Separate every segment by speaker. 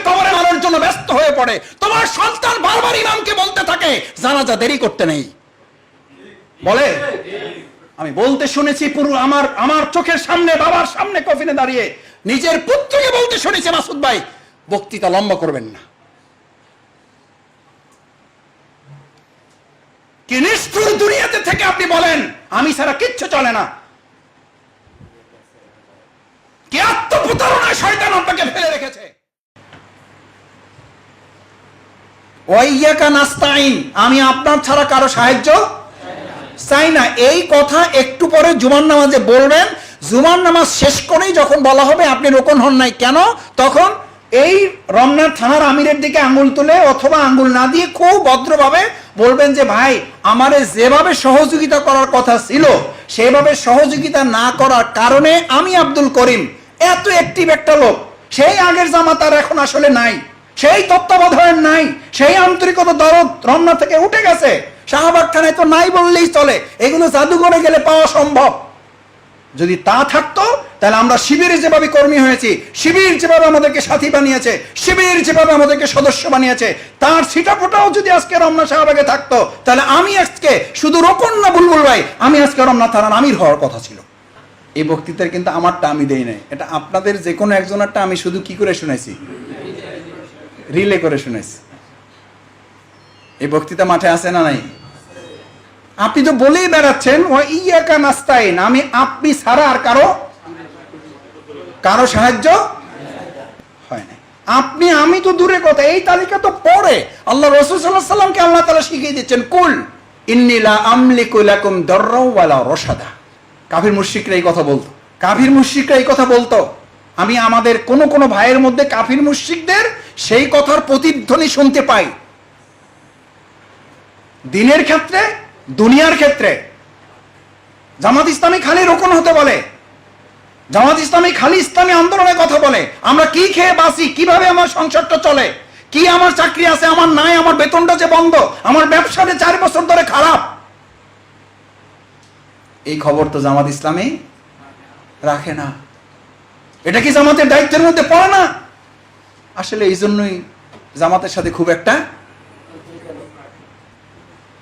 Speaker 1: কবরে আনার জন্য ব্যস্ত হয়ে পড়ে, তোমার সন্তান বারবার ইমামকে বলতে থাকে জানাজা দেরি করতে নেই। বলে আমি বলতে শুনেছি পুরো আমার চোখের সামনে, বাবার সামনে কফিনে দাঁড়িয়ে নিজের পুত্রকে বলতে শুনেছি, মাসুদ ভাই বক্তৃতা লম্বা করবেন না। কি নিষ্ঠুর দুনিয়াতে থেকে আপনি বলেন আমি ছাড়া কিচ্ছু চলে না। কি আত্মপ্রতারণায় শয়তান আপনাকে ফেলে রেখেছে। ওয়াইয়াকা নাস্তাইন, আমি আপনার ছাড়া কারো সাহায্য চাই না। এই কথা একটু পরে জুমার নামাজে বলবেন। জুমার নামাজ শেষ করেই যখন বলা হবে আপনি রোকন হন নাই কেন, তখন এই রমনার থানার আমিরের দিকে আঙ্গুল তুলে অথবা আঙ্গুল না দিয়ে খুব ভদ্রভাবে বলবেন যে ভাই আমারে যেভাবে সহযোগিতা করার কথা ছিল সেভাবে সহযোগিতা না করার কারণে আমি আব্দুল করিম এত অ্যাক্টিভ একটা লোক, সেই আগের জামাত আর এখন আসলে নাই, সেই তত্ত্বাবধান নাই, সেই আন্তরিকতা দরদ রমনা থেকে উঠে গেছে, শাহবাগ থানায় তো নাই বললেই চলে, এগুলো জাদুঘরে গেলে পাওয়া সম্ভব। যদি তা থাকতো তাহলে আমরা শিবিরে যেভাবে কর্মী হয়েছি, শিবির যেভাবে আমাদেরকে সাথী বানিয়েছে, শিবির যেভাবে আমাদেরকে সদস্য বানিয়েছে, তার ছিটাফোটাও যদি আজকে রমনা শাহবাগে থাকতো তাহলে আমি আজকে শুধু রোকন না বুলবুল ভাই, আমি আজকে রমনা থানার আমির হওয়ার কথা ছিল। এই বক্তৃতার কিন্তু আমারটা আমি দেই নাই, এটা আপনাদের যে কোনো একজনেরটা আমি শুধু কি করে শুনেছি, রিলে করে শুনেছি। এই বক্তৃতা মাঠে আছে না নাই? আপনি তো বলেই বেড়াচ্ছেন ওয়াইয়াকা নাস্তাইন, আমি আপনি ছাড়া আর কারো সাহায্য হয় না। আপনি আমি তো দূরে কথা, এই তালিকা তো পড়ে আল্লাহ রাসূল সাল্লাল্লাহু আলাইহি সাল্লামকে আল্লাহ তাআলা শিখিয়ে দিচ্ছেন কুল ইন্নী লা আমলিকু লাকুম দাররা ওয়ালা রাশাদা। কাফির মুশরিকরা এই কথা বলতো, কাফির মুশরিকরা এই কথা বলতো। আমি আমাদের কোন ভাইয়ের মধ্যে কাফির মুশরিকদের সেই কথার প্রতিধ্বনি শুনতে পাই, দিনের ক্ষেত্রে দুনিয়ার ক্ষেত্রে। জামাত ইসলামী খালি রোকন হতে বলে, জামাত ইসলামী খালি ইসলামী আন্দোলনের কথা বলে, আমরা কি খেয়ে বাঁচি, কিভাবে আমার সংসারটা চলে, কি আমার চাকরি আছে আমার নাই, আমার বেতনটা যে বন্ধ, আমার ব্যবসাটা 4 বছর ধরে খারাপ, এই খবর তো জামাত ইসলামী রাখে না। এটা কি জামাতের দায়িত্বের মধ্যে পড়ে না? আসলে এই জন্যই জামাতের সাথে খুব একটা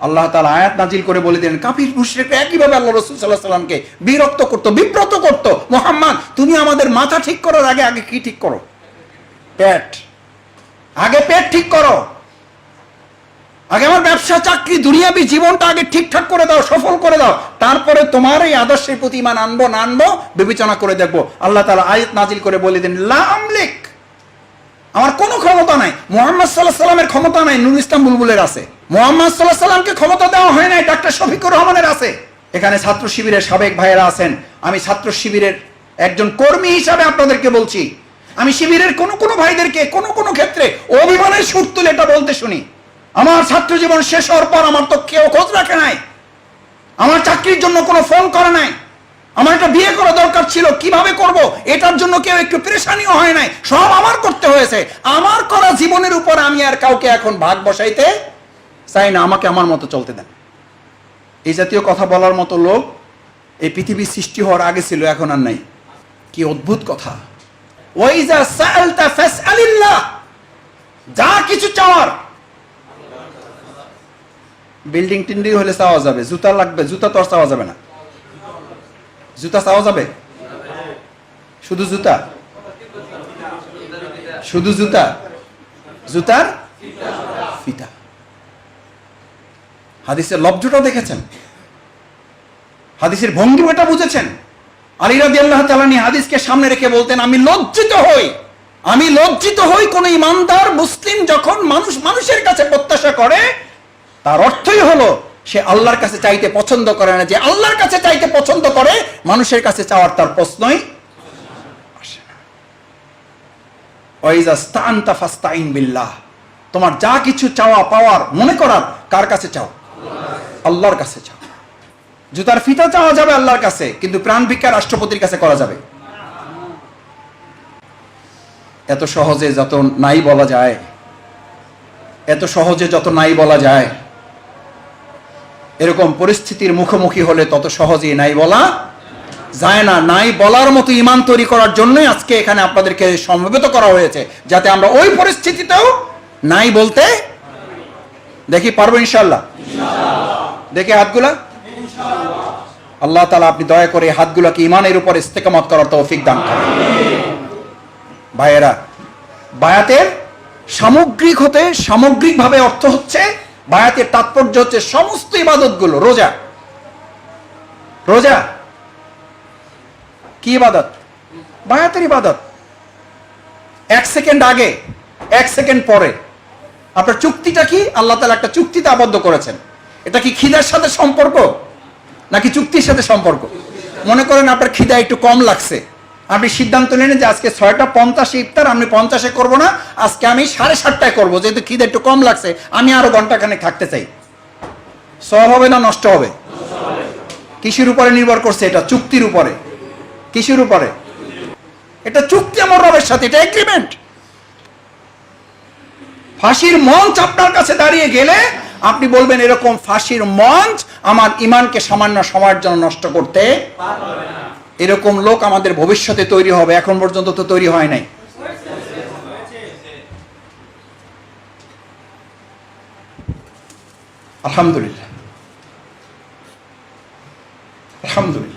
Speaker 1: আল্লাহ তাআলা আয়াত নাজিল করে বলে দিলেন কাফির মুশরিকরা একইভাবে আল্লাহ রাসূল সাল্লাল্লাহু আলাইহি সাল্লামকে বিরক্ত করত, বিব্রত করত। মুহাম্মদ তুমি আমাদের মাথা ঠিক করার আগে কি ঠিক করো? পেট। আগে পেট ঠিক করো, আগে আমার ব্যবসা চাকরি দুনিয়াবি জীবনটা আগে ঠিকঠাক করে দাও, সফল করে দাও, তারপরে তোমার এই আদর্শের প্রতি ইমান আনবো না আনবো বিবেচনা করে দেখবো। আল্লাহ তাআলা আয়াত নাজিল করে বলে দিলেন লা আমলিক, আমার কোনো ক্ষমতা নাই। মুহাম্মদ সাল্লাল্লাহু আলাইহি সাল্লামের ক্ষমতা নাই, নুরুল ইসলাম বুলবুলের আছে। মুহাম্মদ সাল্লাল্লাহু আলাইহি সাল্লামকে ক্ষমতা দেওয়া হয় নাই, ডাক্তার শফিকুর রহমানের আছে। এখানে ছাত্র শিবিরের সাবেক ভাইয়েরা আছেন, আমি ছাত্র শিবিরের একজন কর্মী হিসাবে আপনাদেরকে বলছি, আমি শিবিরের কোনো ভাইদেরকে কোনো ক্ষেত্রে অভিমানের সুর তুলে এটা বলতে শুনি। আমার ছাত্র জীবন শেষ হওয়ার পর আমার তো কেউ খোঁজ রাখে নাই, আমার চাকরির জন্য কোনো ফোন করে নাই, আমার একটা বিয়ে করা দরকার ছিল, কিভাবে করব এটার জন্য কেউ একটু পেরেশানিও হয় নাই, সব আমার করতে হয়েছে। আমার করা জীবনের উপর আমি আর কাউকে এখন ভাগ বসাইতে চাই না, আমাকে আমার মতো চলতে দেন। এই জাতীয় কথা বলার মতো লোক এই পৃথিবী সৃষ্টি হওয়ার আগে ছিল, এখন আর নাই। কি অদ্ভুত কথা। ওয়াইজা সাআলতা ফাসআলিল্লাহ, যা কিছু চাওয়ার, বিল্ডিং টিন্ডি হলে চাওয়া যাবে, জুতা লাগবে, জুতা তো আর চাওয়া যাবে না, জুতা চাওয়া যাবে, শুধু জুতা, শুধু জুতা, জুতার ফিতা। হাদিসের লব্জটা দেখেছেন, হাদিসের ভঙ্গিমাটা বুঝেছেন। আলী রাদিয়াল্লাহু তাআলা হাদিসকে সামনে রেখে বলতেন আমি লজ্জিত হই কোন ইমানদার মুসলিম যখন মানুষের কাছে প্রত্যাশা করে, তার অর্থই হলো সে আল্লাহর কাছে চাইতে পছন্দ করে না। যে আল্লাহর কাছে চাইতে পছন্দ করে মানুষের কাছে চাওয়ার তার প্রশ্নই আসে না। ওয়াইজা স্তানতা ফাস্তাইন বিল্লাহ, তোমার যা কিছু চাওয়া পাওয়ার মনে করার কার কাছে চাও? আল্লাহর কাছে চাও। জুতার ফিতা চাওয়া যাবে আল্লাহর কাছে, কিন্তু প্রাণ ভিক্ষা রাষ্ট্রপতির কাছে করা যাবে? এত সহজে যত নাই বলা যায়, এত সহজে যত নাই বলা যায়, এরকম পরিস্থিতির মুখোমুখি হলে তত সহজেই নাই বলা যায় না। নাই বলার মতো ইমান তৈরি করার জন্যই আজকে এখানে আপনাদেরকে সমবেত করা হয়েছে, যাতে আমরা ওই পরিস্থিতিতেও নাই বলতে দেখি পারবো ইনশাআল্লাহ। দেখি হাতগুলা। আল্লাহ তাআলা আপনি দয়া করে হাতগুলোকে ইমানের উপর ইস্তেকামত করার তৌফিক দান করেন। ভাইয়েরা, বায়াতের সামগ্রিকভাবে অর্থ হচ্ছে, বায়াতের তাৎপর্য হচ্ছে সমস্ত ইবাদতগুলো। রোজা কি ইবাদত? বায়াতের ইবাদত। 1 সেকেন্ড আগে 1 সেকেন্ড পরে আপনার চুক্তিটা কি? আল্লাহ তাআলা একটা চুক্তিতে আবদ্ধ করেছেন। এটা কি খিদার সাথে সম্পর্ক নাকি চুক্তির সাথে সম্পর্ক? মনে করেন আপনার খিদা একটু কম লাগছে, আপনি সিদ্ধান্ত নেন যে আজকে 6:50 ইফতার, আমি 50-এ করবো না, আজকে আমি 7:30টায় করবো, যেহেতু খিদা একটু কম লাগছে, আমি আরো ঘন্টাখানেক থাকতে চাই। সওয়াব হবে না নষ্ট হবে? কিসের উপরে নির্ভর করছে? এটা চুক্তির উপরে। কিসের উপরে? এটা চুক্তি আমার রবের সাথে, এটা এগ্রিমেন্ট। ফাঁসির মঞ্চ আপনার কাছে দাঁড়িয়ে গেলে আপনি বলবেন এরকম ফাঁসির মঞ্চ আমার ইমানকে সামান্য সময়ের জন্য নষ্ট করতে পারবে না। এরকম লোক আমাদের ভবিষ্যতে তৈরি হবে, এখন পর্যন্ত তো তৈরি হয় নাই। আলহামদুলিল্লাহ, আলহামদুলিল্লাহ।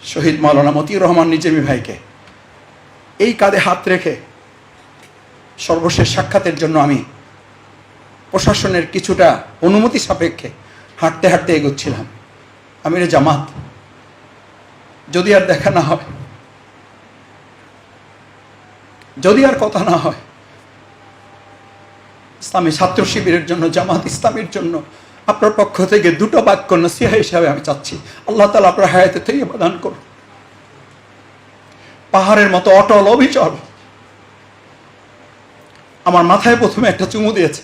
Speaker 1: শহীদ মাওলানা মতিউর রহমান নিজামী ভাইকে এই কাঁধে হাত রেখে সর্বশেষ সাক্ষাতের জন্য আমি প্রশাসনের কিছুটা অনুমতি সাপেক্ষে হাঁটতে হাঁটতে এগোচ্ছিলাম। আমিরে জামাত, যদি আর দেখা না হয়, যদি আর কথা না হয়, ইসলামী ছাত্র শিবিরের জন্য, জামাত ইসলামের জন্য আপনার পক্ষ থেকে 2টো বাক্য নসিহা হিসাবে আমি চাচ্ছি। আল্লাহ তাআলা আপনার হায়াতে থেকে প্রদান করুন। পাহাড়ের মতো অটল অবিচল আমার মাথায় প্রথমে একটা চুমু দিয়েছে,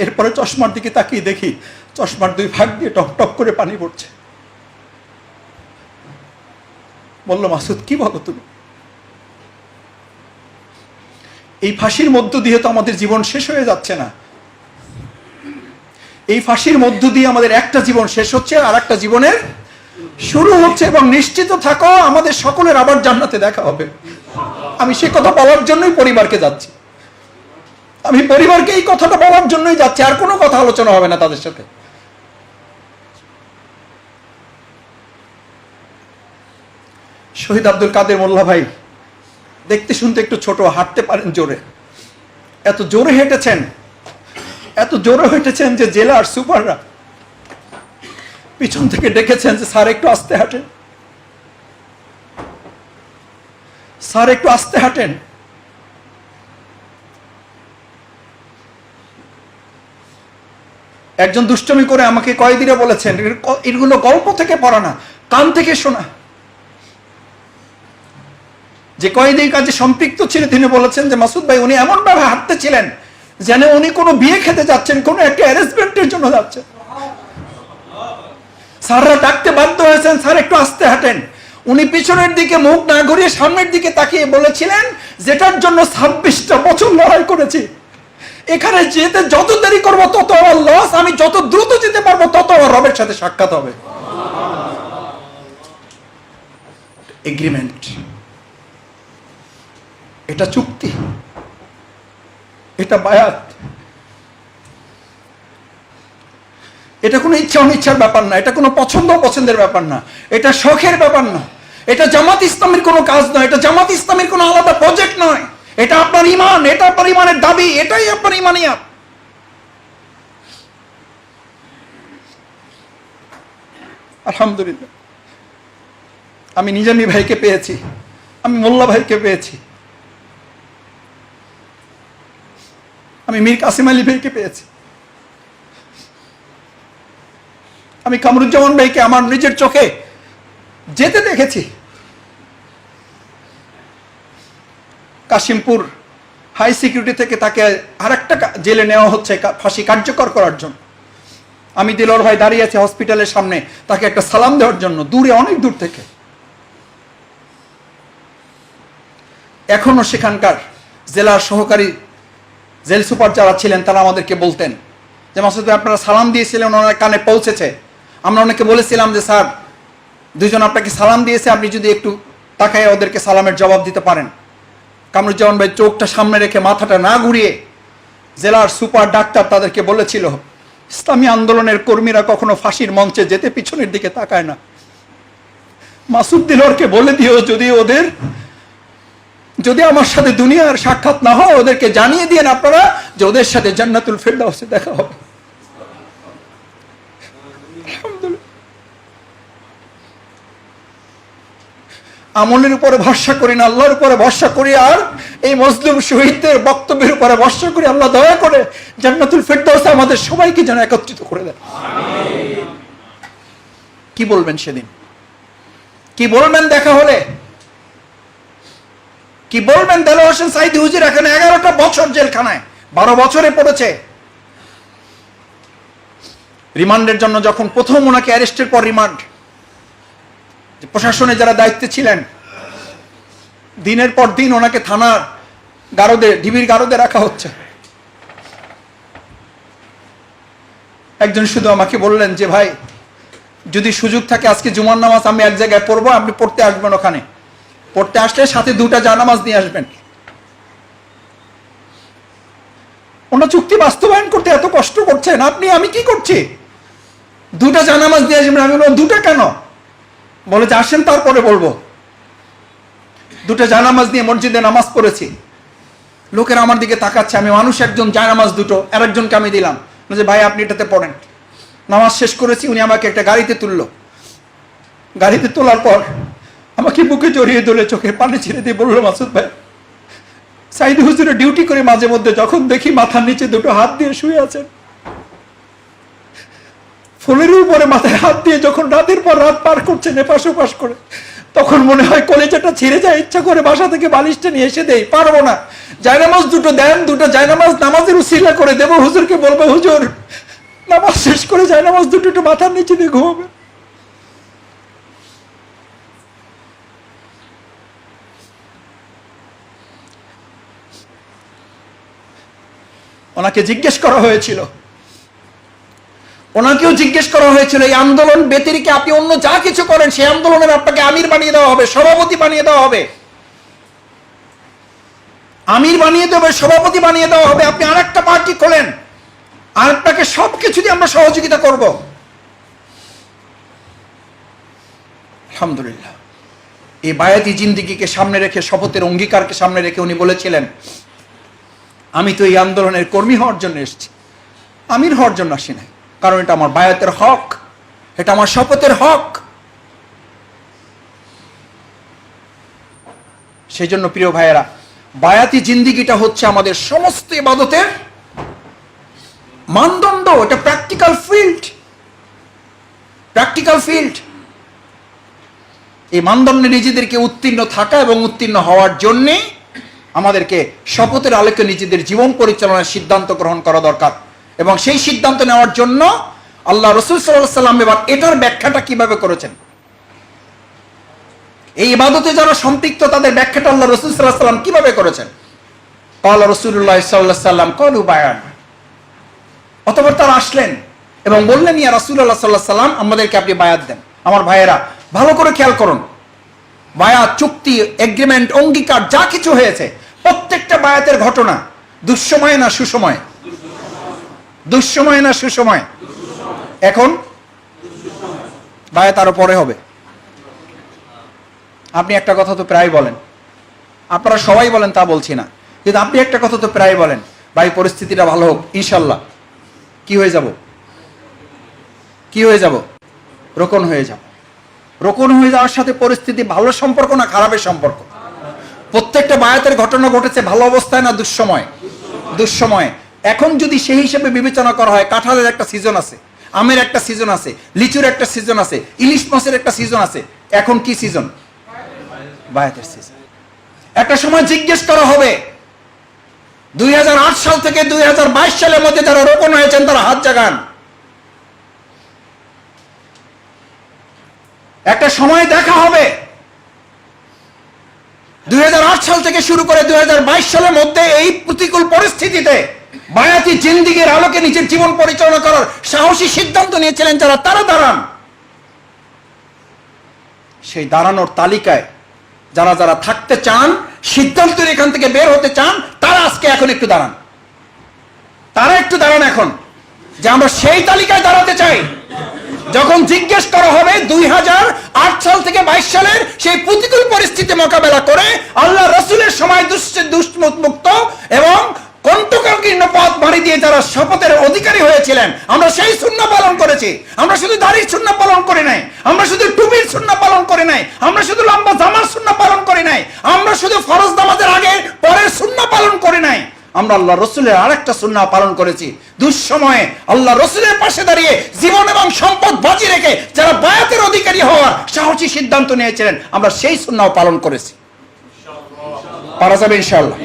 Speaker 1: এরপরে চশমার দিকে তাকিয়ে দেখি চশমার 2 ভাগ দিয়ে টপ টপ করে পানি পড়ছে। বলল, মাসুদ কি বলো তুমি? এই ফাঁসির মধ্য দিয়ে তো আমাদের জীবন শেষ হয়ে যাচ্ছে না। এই ফাঁসির মধ্য দিয়ে আমাদের একটা জীবন শেষ হচ্ছে, আর একটা জীবনের শুরু হচ্ছে, এবং নিশ্চিত থাকো আমাদের সকলের আবার জান্নাতে দেখা হবে। আমি সে কথা বলার জন্যই পরিবারকে যাচ্ছি, আমি পরিবারকে এই কথাটা বলার জন্যই যাচ্ছি, আর কোনো কথা আলোচনা হবে না তাদের সাথে। শহীদ আব্দুল কাদের মোল্লা ভাই দেখতে শুনতে একটু ছোট, হাঁটতে পারেন জোরে, এত জোরে হেঁটেছেন যে জেলার সুপাররা পিছন থেকে ডেকেছেন যে স্যার একটু আস্তে হাঁটেন, স্যার একটু আস্তে হাঁটেন। একজন দুষ্টমি করে আমাকে কয়েদিরা বলেছেন, এগুলো গল্প থেকে পড়া না, কান থেকে শোনা। যে কয়েদির কাজে সম্পৃক্ত ছিল তিনি বলেছেন যে মাসুদ ভাই উনি এমন ভাবে হাঁটতেছিলেন যেন উনি কোনো বিয়ে খেতে যাচ্ছেন, কোনো একটা অ্যারেঞ্জমেন্টের জন্য যাচ্ছেন। স্যাররা ডাকতে বাধ্য হয়েছেন, স্যার একটু আস্তে হাঁটেন। উনি পিছনের দিকে মুখ না ঘুরিয়ে সামনের দিকে তাকিয়ে বলেছিলেন, যেটার জন্য 26টা বছর লড়াই করেছি, এখানে যেতে যত দেরি করবো তত আমার লস, আমি যত দ্রুত যেতে পারবো তত আমার রবের সাথে সাক্ষাৎ হবে। এগ্রিমেন্ট, এটা চুক্তি, এটা বায়াত। এটা কোনো ইচ্ছা অনিচ্ছার ব্যাপার না, এটা কোনো পছন্দ অপছন্দের ব্যাপার না, এটা শখের ব্যাপার না, এটা জামাত ইসলামের কোনো কাজ নয়, এটা জামাত ইসলামের কোনো আলাদা প্রজেক্ট নয়, এটা আপনার ইমান, এটা আপনার ইমানের দাবি, এটাই আপনার ইমানিয়াত। আলহামদুলিল্লাহ, আমি নিজামী ভাইকে পেয়েছি, আমি মোল্লা ভাইকে পেয়েছি, আমি মীর কাসিম আলী ভাইকে পেয়েছি, আমি কামরুজ্জামান ভাইকে আমার নিজের চোখে যেতে দেখেছি। কাশিমপুর হাই সিকিউরিটি থেকে তাকে আরেকটা জেলে নেওয়া হচ্ছে ফাঁসি কার্যকর করার জন্য। আমি দিলওয়ার ভাই দাঁড়িয়ে আছি হসপিটালের সামনে তাকে একটা সালাম দেওয়ার জন্য, দূরে, অনেক দূর থেকে। এখনো সেখানকার জেলার সহকারী জেল সুপার যারা ছিলেন তারা আমাদেরকে বলতেন যে মাসুদ ভাই আপনারা সালাম দিয়েছিলেন, ওনার কানে পৌঁছেছে। আমরা অনেকে বলেছিলাম যে স্যার দুইজন আপনাকে সালাম দিয়েছে, আপনি যদি একটু তাকায় ওদেরকে সালামের জবাব দিতে পারেন। কামরুজ্জামান ভাই চোখটা সামনে রেখে মাথাটা না ঘুরিয়ে জেলার সুপার ডাক্তার তাদেরকে বলেছিল, ইসলামী আন্দোলনের কর্মীরা কখনো ফাঁসির মঞ্চে যেতে পিছনের দিকে তাকায় না। মাসুদ দিলওয়ারকে বলে দিও যদি আমার সাথে দুনিয়ার সাক্ষাৎ না হয় ওদেরকে জানিয়ে দিয়েন আপনারা যে ওদের সাথে জান্নাতুল ফেরদাউসে দেখা হবে। আমলের উপরে ভরসা করি না, আল্লাহর উপরে ভরসা করি, আর এই মজলুম শহীদদের বক্তব্যের উপরে ভরসা করি। আল্লাহ দয়া করে জান্নাতুল ফেরদাউসে আমাদের সবাইকে যেন একত্রিত করে দেন। কি বলবেন সেদিন? কি বলবেন দেখা হলে? কি বলবেন? দেলোয়ার হোসেন সাঈদী হুজুর এখানে 11টা বছর জেলখানায়, 12 বছরে পড়েছে। রিমান্ডের জন্য যখন প্রথম ওনাকে অ্যারেস্টের পর রিমান্ড, প্রশাসনে যারা দায়িত্বে ছিলেন, দিনের পর দিন ওনাকে থানার গারদে, ডিবির গারদে রাখা হচ্ছে। একজন শুধু আমাকে বললেন যে ভাই যদি সুযোগ থাকে আজকে জুমার নামাজ আমি এক জায়গায় পড়বো, আপনি পড়তে আসবেন, ওখানে পড়তে আসলে সাথে 2টা জানামাজ নিয়ে আসবেন। ওনার চুক্তি বাস্তবায়ন করতে এত কষ্ট করছেন আপনি, আমি কি করছি? 2টা জানামাজ নিয়ে আসবেন। আমি বললাম 2টা কেন? বলে যে আসেন তারপরে বলবো। 2টা জানামাজ নিয়ে মসজিদে নামাজ পড়েছি। লোকেরা আমার দিকে তাকাচ্ছে, আমি মানুষ, একজন জানামাজ 2টো, আরেকজনকে আমি দিলাম যে ভাই আপনি এটাতে পড়েন। নামাজ শেষ করেছি, উনি আমাকে একটা গাড়িতে তুললো। গাড়িতে তোলার পর আমাকে বুকে জড়িয়ে ধরে চোখে পানি ছেড়ে দিয়ে বললো, মাসুদ ভাই সাঈদী হুজুরের ডিউটি করে মাঝে মধ্যে যখন দেখি মাথার নিচে 2টো হাত দিয়ে শুয়ে আছেন, ফোনের উপরে মাথায় হাত দিয়ে যখন রাতের পর রাত পার করছেন এপাশ ওপাশ করে, তখন মনে হয় কলেজাটা ছিঁড়ে যায়। ইচ্ছা করে বাসা থেকে বালিশটা নিয়ে এসে দেই, পারবো না। জায়নামাজ 2টো দেন, 2টা জায়নামাজ নামাজের উসিলা করে দেবো, হুজুরকে বলবো হুজুর নামাজ শেষ করে জায়নামাজ 2টো মাথার নিচে দিয়ে ঘুমাবে। ওনাকে জিজ্ঞেস করা হয়েছিল, ওনাকেও জিজ্ঞেস করা হয়েছিল এই আন্দোলন ব্যতিরেকে আপনি অন্য যা কিছু করেন সেই আন্দোলনের আপনাকে আমির বানিয়ে দেওয়া হবে, সভাপতি বানিয়ে দেওয়া হবে, আমির বানিয়ে দেবে, সভাপতি বানিয়ে দেওয়া হবে। আপনি আরেকটা পার্টি খোলেন আর আপনাকে সবকিছু দিয়ে আমরা সহযোগিতা করব। আলহামদুলিল্লাহ, এই বায়াতি জিন্দিগিকে সামনে রেখে, শপথের অঙ্গীকারকে সামনে রেখে উনি বলেছিলেন আমি তো এই আন্দোলনের কর্মী হওয়ার জন্য এসেছি, আমির হওয়ার জন্য আসি নাই। কারণ এটা আমার বায়াতের হক, এটা আমার শপথের হক। সেই জন্য প্রিয় ভাইয়েরা, বায়াতি জিন্দিগিটা হচ্ছে আমাদের সমস্ত ইবাদতের মানদণ্ড। এটা প্র্যাকটিক্যাল ফিল্ড, প্র্যাকটিক্যাল ফিল্ড। এই মানদণ্ডে নিজেদেরকে উত্তীর্ণ থাকা এবং উত্তীর্ণ হওয়ার জন্যে আমাদেরকে শপথের আলোকে নিজেদের জীবন পরিচালনার সিদ্ধান্ত গ্রহণ করা দরকার। এবং সেই সিদ্ধান্ত নেওয়ার জন্য আল্লাহ রাসূল সাল্লাল্লাহু আলাইহি ওয়াসাল্লাম এবার এটার ব্যাখ্যাটা কিভাবে করেছেন, এই ইবাদতে যারা সম্পৃক্ত তাদের ব্যাখ্যাটা আল্লাহ রাসূল সাল্লাল্লাহু আলাইহি ওয়াসাল্লাম কিভাবে করেছেন। ক্বালা রাসূলুল্লাহ সাল্লাল্লাহু আলাইহি ওয়াসাল্লাম ক্বালু বায়ান। অতঃপর তারা আসলেন এবং বললেন ইয়া রাসূলুল্লাহ সাল্লাল্লাহু আলাইহি ওয়াসাল্লাম আমাদেরকে আপনি বায়াত দেন। আমার ভাইয়েরা ভালো করে খেয়াল করুন, বায়াত, চুক্তি, এগ্রিমেন্ট, অঙ্গীকার যা কিছু হয়েছে প্রত্যেকটা বায়াতের ঘটনা দুঃসময় না সুসময়? দুঃসময় না সুসময়? এখন বায়াত আরো পরে হবে। আপনি একটা কথা তো প্রায় বলেন, আপনারা সবাই বলেন তা বলছি না, কিন্তু আপনি একটা কথা তো প্রায় বলেন, ভাই পরিস্থিতিটা ভালো হোক ইনশাল্লাহ কি হয়ে যাব, কি হয়ে যাব, রোকন হয়ে যাব। রোকন হয়ে যাওয়ার সাথে পরিস্থিতি ভালো সম্পর্ক না খারাপের সম্পর্ক? প্রত্যেকটা বায়াতের ঘটনা ঘটেছে ভালো অবস্থায় না দুঃসময়? দুঃসময়। এখন যদি সেই হিসেবে বিবেচনা করা হয়, কাঁঠালের একটা সিজন আছে, আমের একটা সিজন আছে, লিচুর একটা সিজন আছে, ইলিশ মাছের একটা সিজন আছে। এখন কি সিজন? বায়াতের সিজন। একটা সময় জিজ্ঞেস করা হবে 2008 সাল থেকে 2022 সালের মধ্যে যারা রোপণ হয়েছেন তারা হাত জাগান। একটা সময় দেখা হবে 2008 সাল থেকে শুরু করে 2022 সালের মধ্যে এই প্রতিকূল পরিস্থিতিতে বায়াতি জিন্দেগীর আলোকে নিজের জীবন পরিচালনা করার সাহসী সিদ্ধান্ত নিয়েছিলেন যারা, তারা দাঁড়ান। সেই দাঁড়ানোর তালিকায় যারা যারা থাকতে চান, সিদ্ধান্তের এখান থেকে বের হতে চান, তারা আজকে এখন একটু দাঁড়ান। তারা একটু দাঁড়ান এখন, যে আমরা সেই তালিকায় দাঁড়াতে চাই। যখন জিজ্ঞেস করা হবে 2008 সাল থেকে 22 সালের সেই প্রতিকূল পরিস্থিতি মোকাবেলা করে আল্লাহ রসুলের সময় দুষ্মুক্ত এবং কণ্টকাকীর্ণ পথ বাড়ি দিয়ে যারা শপথের অধিকারী হয়েছিলেন, আমরা সেই সুন্নাহ পালন করেছি। আমরা শুধু দাড়ির সুন্নাহ পালন করে নাই, আমরা শুধু টুপির সুন্নাহ পালন করে নাই, আমরা শুধু লম্বা জামার সুন্নাহ পালন করে নাই, আমরা শুধু ফরজ নামাজের আগে পরের সুন্নাহ পালন করে নাই, আমরা আল্লাহ রসুলের আরেকটা সুন্নাহ পালন করেছি। দুঃসময়ে আল্লাহ রসুলের পাশে দাঁড়িয়ে জীবন এবং সম্পদ বাজি রেখে যারা বায়াতের অধিকারী হওয়ার সাহসী সিদ্ধান্ত নিয়েছিলেন, আমরা সেই সুন্নাহ পালন করেছি। পারা যাবে ইনশাআল্লাহ।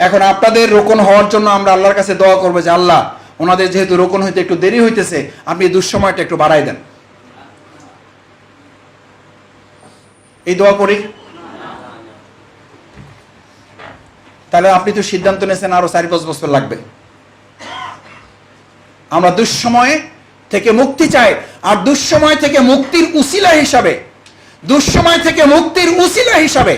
Speaker 1: এখন আপনাদের রোকন হওয়ার জন্য আমরা আল্লাহর কাছে দোয়া করবো যে আল্লাহ, ওনাদের যেহেতু রোকন হইতে একটু দেরি হইতেছে, আপনি দুঃসময়টা একটু বাড়াই দেন। এই দোয়া করি। তাহলে আপনি তো সিদ্ধান্ত নিয়েছেন আরো 4-5 বছর লাগবে। আমরা দুঃসময় থেকে মুক্তি চাই, আর দুঃসময় থেকে মুক্তির উসিলা হিসাবে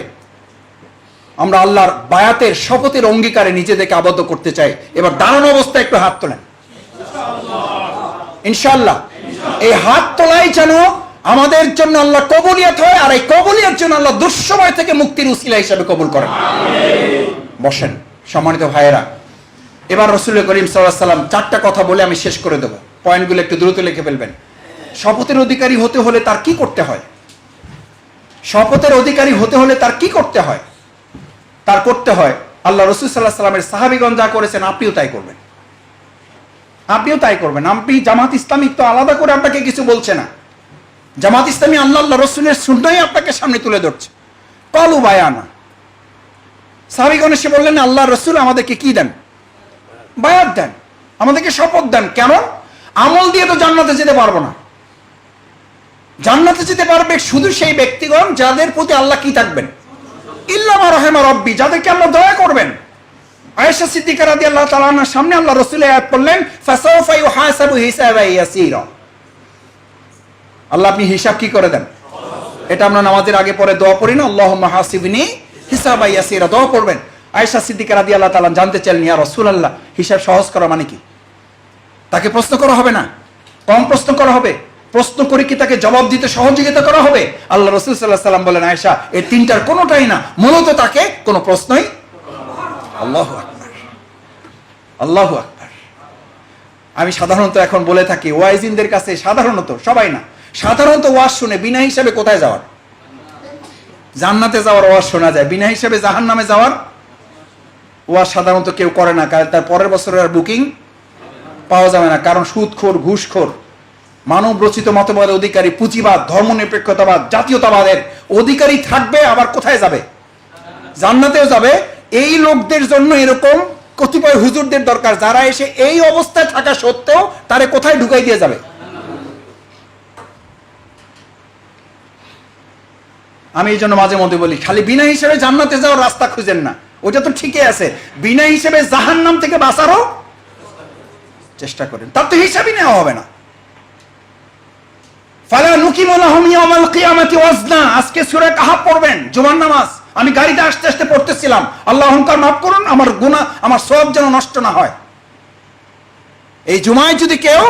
Speaker 1: আমরা আল্লাহর বায়াতের শপথের অঙ্গীকারে নিজেদেরকে আবদ্ধ করতে চাই। এবার দাঁড়ানো অবস্থায় একটু হাত তোলেন ইনশাআল্লাহ। এই হাত তোলাই যেন আমাদের জন্য আল্লাহ কবুলিয়ত হয়, আর এই কবুলিয়ত যেন আল্লাহ দুঃসময় থেকে মুক্তির উসিলা হিসাবে কবুল করেন। বসেন সম্মানিত ভাইয়েরা। এবার রাসূল করিম সাল্লাল্লাহু আলাইহি ওয়াসাল্লাম 4টা কথা বলে আমি শেষ করে দেব। পয়েন্টগুলো একটু দ্রুত লিখে ফেলবেন। শপথের অধিকারী হতে হলে তার কি করতে হয়? শপথের অধিকারী হতে হলে তার কি করতে হয়? তার করতে হয় আল্লাহ রাসূল সাল্লাল্লাহু আলাইহি ওয়াসাল্লামের সাহাবীগণ যা করেছেন আপনিও তাই করবেন। আপনি জামাত ইসলামী তো আলাদা করে আপনাকে কিছু বলছে না। জামাত ইসলামী আল্লাহ রাসূলের সুন্নাহই আপনাকে সামনে তুলে ধরছে। কালু বায়ানা, সাহাবীগণ এসে বললেন আল্লাহ রাসূল আমাদেরকে কি দেন? বায়াত দেন, আমাদেরকে শপথ দেন। কেন? আমল দিয়ে তো জান্নাতে যেতে পারবো না। জান্নাতে যেতে পারবে শুধু সেই ব্যক্তিগণ যাদের প্রতি আল্লাহ কি থাকবেন? ইল্লা মা রাহিমা রাব্বি, যাদেরকে আল্লাহ দয়া করবেন। আয়েশা সিদ্দিকা রাদিয়াল্লাহু তাআলা আনহার সামনে আল্লাহ রাসূল আয়াত পড়লেন, ফাসাউফা ইউহাসাবু হিসাবান ইয়াসীরা। আল্লাহ আপনি হিসাব কি করে দেন? এটা আমরা নামাজের আগে পরে দোয়া পড়ি না, আল্লাহুম্মা হাসিবনি হিসাবান ইয়াসীরা, দোয়া পড়বেন। আয়েশা সিদ্দিকা রাদিয়াল্লাহু তাআলা জানতে চাইলেন, ইয়া রাসূলুল্লাহ, হিসাব সহজ করা মানে কি? তাকে প্রশ্ন করা হবে না, কম প্রশ্ন করা হবে? প্রশ্ন করে কি তাকে জবাব দিতে সহযোগিতা করা হবে? আল্লাহ রাসূল সাল্লাল্লাহু আলাইহি ওয়াসাল্লাম বলেন, আয়েশা এই তিনটার কোনোটাই না, মূলত তাকে কোনো প্রশ্নই। আল্লাহু আকবার, আল্লাহু আকবার। আমি সাধারণত এখন বলে থাকি ওয়াইজিনদের কাছে, সাধারণত সবাই না, সাধারণত ওয়াজ শুনে বিনা হিসাবে কোথায় যাওয়ার? জান্নাতে যাওয়ার ওয়াজ শোনা যায়, বিনা হিসাবে জাহান্নামে যাওয়ার ওয়াজ সাধারণত কেউ করে না। কারণ তার পরের বছরের আর বুকিং পাওয়া যাবে না। কারণ সুদখোর, ঘুষখোর, মানব রচিত মতবাদের অধিকারী, পুঁজিবাদ, ধর্মনিরপেক্ষতাবাদ, জাতীয়তাবাদের অধিকারী থাকবে, আবার কোথায় যাবে? জান্নাতেও যাবে। এই লোকদের জন্য এরকম কতিপয় হুজুরদের দরকার, যারা এসে এই অবস্থায় থাকা সত্ত্বেও তারে কোথায় ঢুকাই দিয়ে যাবে। আমি এই জন্য মাঝে মধ্যে বলি, খালি বিনা হিসেবে জান্নাতে যাওয়ার রাস্তা খুঁজেন না, ওটা তো ঠিকই আছে। বিনা হিসেবে জাহান্নাম থেকে বাঁচারও চেষ্টা করেন, তার তো হিসাবই নেওয়া হবে না। ফালা নুকিমু লাহুম ইয়াওমাল কিয়ামাতি ওয়াজনা। আজকে সূরা কাহাফ পড়বেন, জুমার নামাজ। আমি গাড়িতে আসতে আসতে পড়তেছিলাম, আল্লাহ অহংকার মাফ করুন, আমার গুনাহ, আমার সওয়াব যেন নষ্ট না হয়। এই জুমায় যদি কেউ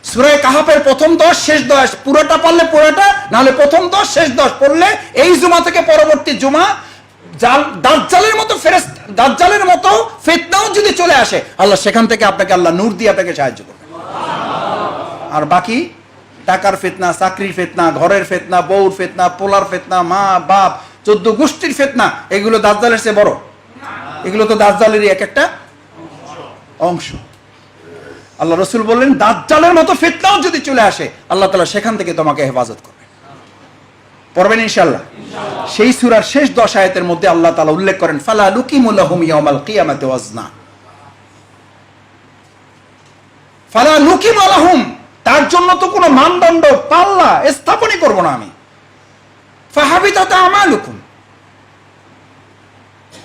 Speaker 1: সূরা কাহাফের প্রথম 10 শেষ 10 পুরোটা পড়লে পুরোটা, নাহলে প্রথম 10 শেষ 10 পড়লে এই জুমা থেকে পরবর্তী জুমা দাজ্জালের মতো ফিতনাও যদি চলে আসে, আল্লাহ সেখান থেকে আপনাকে আল্লাহ নূর দিয়ে আপনাকে সাহায্য করবে। আর বাকি টাকার ফিতনা, চাকরির ফিতনা, ঘরের ফিতনা, বউর ফিতনা, পোলার ফিতনা, মা বাপ 14 গোষ্ঠীর ফিতনা, এগুলো দাজ্জালের চেয়ে বড়। এগুলো তো দাজ্জালেরই এক একটা অংশ। আল্লাহ রাসূল বললেন, দাজ্জালের মতো ফিতনাও যদি চলে আসে, আল্লাহ তাআলা সেখান থেকে তোমাকে হেফাজত করবে। পড়বেন ইনশাআল্লাহ। সেই সূরার শেষ 10 আয়াতের মধ্যে আল্লাহ তাআলা উল্লেখ করেন, ফালা লুকিমু লাহুম ইয়াওমাল কিয়ামাতি ওয়াজনা। ফালা লুকিমু লাহুম, তার জন্য তো কোনো মানদণ্ড, পাল্লা স্থাপনই করব না আমি। ফাহাবিতাত আমালুকুম,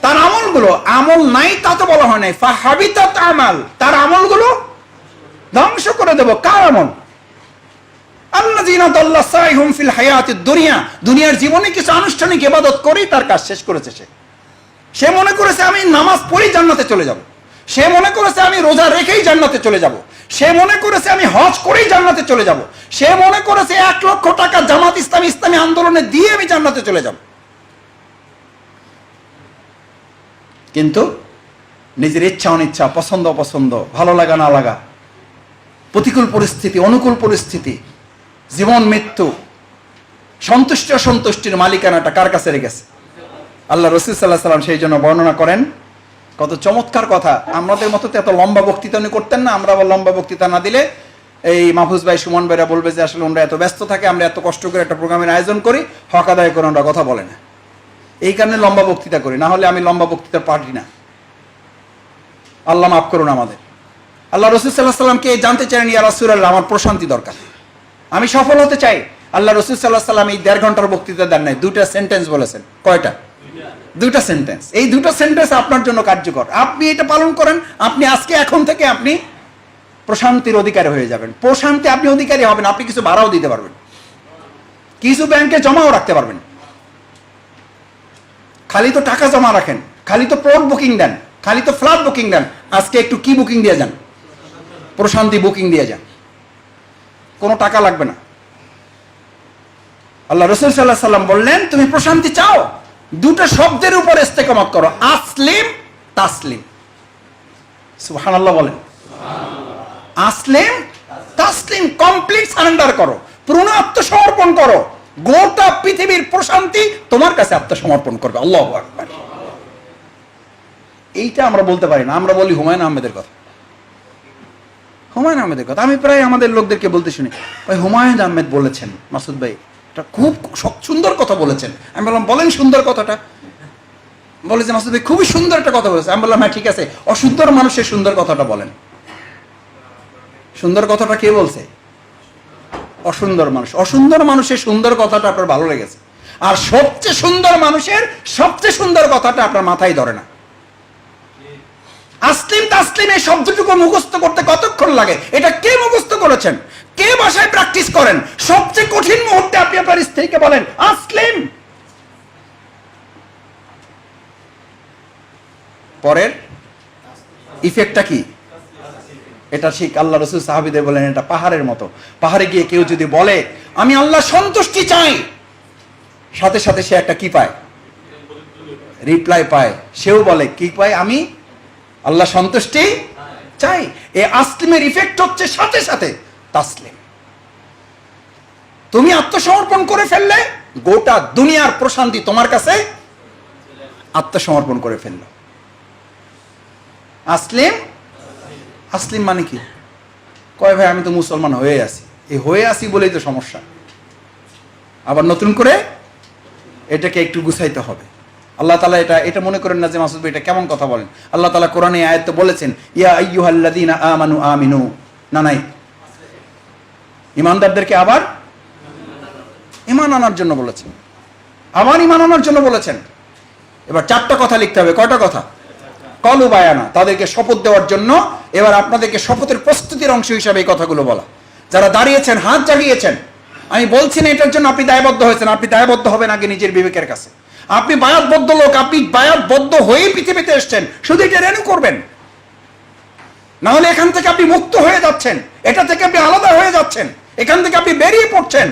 Speaker 1: তার আমলগুলো, আমল নাই তা তো বলা হয় নাই, ফাহাবিতাত আমাল, তার আমলগুলো ধ্বংস করে দেব। কার আমল? আল্লাযীনা দাল্লা সাইহুম ফিল হায়াতিদ দুনিয়া, দুনিয়ার জীবনে কিছু আনুষ্ঠানিক ইবাদত করেই তার কাজ শেষ করেছে। সে মনে করেছে আমি নামাজ পড়েই জান্নাতে চলে যাব, সে মনে করেছে আমি রোজা রেখেই জান্নাতে চলে যাব, সে মনে করেছে আমি হজ করেই জান্নাতে চলে যাব, সে মনে করেছে 1 লক্ষ টাকা জামাত ইসলামী আন্দোলনে দিয়ে আমি জান্নাতে চলে যাব। কিন্তু নিজের ইচ্ছা অনিচ্ছা, পছন্দ অপছন্দ, ভালো লাগা না লাগা, প্রতিকূল পরিস্থিতি, অনুকূল পরিস্থিতি, জীবন মৃত্যু, সন্তুষ্টি অসন্তুষ্টির মালিকানাটা কার কাছে রেখেছে? আল্লাহ রাসূল সাল্লাল্লাহু আলাইহি ওয়াসাল্লাম সেই জন্য বর্ণনা করেন, কত চমৎকার কথা। আমাদের মতো তো এত লম্বা বক্তৃতা উনি করতেন না। আমরা আবার লম্বা বক্তৃতা না দিলে এই মাহফুজ ভাই, সুমন ভাইরা বলবে যে আসলে ওনারা এত ব্যস্ত থাকে, আমরা এত কষ্ট করে একটা প্রোগ্রামের আয়োজন করি, হক আদায় করে ওনারা কথা বলে না। এই কারণে লম্বা বক্তৃতা করি, না হলে আমি লম্বা বক্তৃতা পারি না। আল্লাহ মাফ করুন আমাদের। আল্লাহ রাসূল সাল্লাল্লাহু আলাইহি ওয়াসাল্লামকে জানতে চাইলেন, ইয়া রাসূলুল্লাহ, আমার প্রশান্তি দরকার, আমি সফল হতে চাই। আল্লাহ রাসূল সাল্লাল্লাহু আলাইহি ওয়াসাল্লাম এই 1.5 ঘন্টার বক্তৃতা দেন নাই, 2টা সেন্টেন্স বলেছেন। কয়টা? 2টা সেন্টেন্স। এই 2টা সেন্টেন্স আপনার জন্য কার্যকর। আপনি এটা পালন করেন, আপনি আজকে এখন থেকে আপনি প্রশান্তির অধিকারী হয়ে যাবেন। প্রশান্তি আপনি অধিকারী হবেন, আপনি কিছু ভাড়াও দিতে পারবেন, কিছু ব্যাংকে জমাও রাখতে পারবেন। খালি তো টাকা জমা রাখেন, খালি তো প্লট বুকিং দেন, খালি তো ফ্ল্যাট বুকিং দেন, আজকে একটু কি বুকিং দিয়ে যান? প্রশান্তি বুকিং দিয়ে যান, কোনো টাকা লাগবে না। আল্লাহ রাসূল সাল্লাল্লাহু আলাইহি ওয়াসাল্লাম বললেন, তুমি প্রশান্তি চাও, 2টা শব্দের উপর ইস্তেকামত করো, আসলিম তাসলিম। সুবহানাল্লাহ বলেন। আসলিম তাসলিম, কমপ্লিট সারেন্ডার করো, পূর্ণ আত্মসমর্পণ করো। গোটা পৃথিবীর প্রশান্তি তোমার কাছে আত্মসমর্পণ করবে। আল্লাহু আকবার। এইটা আমরা বলতে পারি না, আমরা বলি হুমায়ুন আহমেদের কথা, হুমায়ুন আহমেদের কথা। আমি প্রায় আমাদের লোকদেরকে বলতে শুনি, ভাই হুমায়ুন আহমেদ বলেছেন, মাসুদ ভাই এটা খুব সুন্দর কথা বলেছেন। আমি বললাম, বলেন সুন্দর কথাটা। বলে যে মাসুদ ভাই খুবই সুন্দর একটা কথা বলেছে। আমি বললাম, হ্যাঁ ঠিক আছে, অসুন্দর মানুষের সুন্দর কথাটা বলেন। সুন্দর কথাটা কে বলছে? অসুন্দর মানুষ। অসুন্দর মানুষের সুন্দর কথাটা আপনার ভালো লেগেছে, আর সবচেয়ে সুন্দর মানুষের সবচেয়ে সুন্দর কথাটা আপনার মাথায় ধরে না। আসলিম তাসলিম এই শব্দটুকু মুখস্থ করতে কতক্ষণ লাগে? এটা কে মুখস্থ করেছেন? কে ভাষায় প্র্যাকটিস করেন? সবচেয়ে কঠিন মুহূর্তে আপনি আপনার স্ত্রীকে বলেন আসলিম, পরের ইফেক্টটা কি? এটা ঠিক আল্লাহ রাসূল সাহাবীদের বলেন, এটা পাহাড়ের মতো। পাহাড়ে গিয়ে কেউ যদি বলে আমি আল্লাহ সন্তুষ্টি চাই, সাথে সাথে সে একটা কি পায়? রিপ্লাই পায়। সেও বলে কি পায়? আমি আল্লাহ সন্তুষ্টি চাই। এই আসলিমের ইফেক্ট হচ্ছে সাথে সাথে তাসলিম। তুমি আত্মসমর্পণ করে ফেললে, গোটা দুনিয়ার প্রশান্তি তোমার কাছে আত্মসমর্পণ করে ফেললো। আসলিম, আসলিম মানে কি? কয় ভাই আমি তো মুসলমান হয়ে আছি, এই হয়ে আসি বলেই তো সমস্যা। আবার নতুন করে এটাকে একটু গুছাইতে হবে। আল্লাহ তাআলা এটা মনে করেন না যে মাসুদ ভাই এটা কেমন কথা বলেন। আল্লাহ তাআলা কোরআনে আয়াতে বলেছেন, ইয়া আইয়ুহাল্লাযীনা আমানু আমিনু, না নাই, ঈমানদারদেরকে আবার ঈমান আনার জন্য বলেছেন, আবার ঈমান আনার জন্য বলেছেন। এবার 4টা কথা লিখতে হবে। কয়টা কথা? কলু বায়ানা, তাদেরকে শপথ দেওয়ার জন্য। এবার আপনাদেরকে শপথের প্রস্তুতির অংশ হিসাবে এই কথাগুলো বলা। যারা দাঁড়িয়েছেন, হাত জাগিয়েছেন, আমি বলছি না এটার জন্য আপনি দায়বদ্ধ হয়েছেন। আপনি দায়বদ্ধ হবেন আগে নিজের বিবেকের কাছে। আপনি বায়াতবদ্ধ লোক, আপনি বায়াতবদ্ধ হয়েই পৃথিবীতে এসেছেন, শুধু এটা রেনু করবেন, না হলে এখান থেকে আপনি মুক্ত হয়ে যাচ্ছেন, এটা থেকে আপনি আলাদা হয়ে যাচ্ছেন, এখান থেকে আপনি বেরিয়ে পড়ছেন।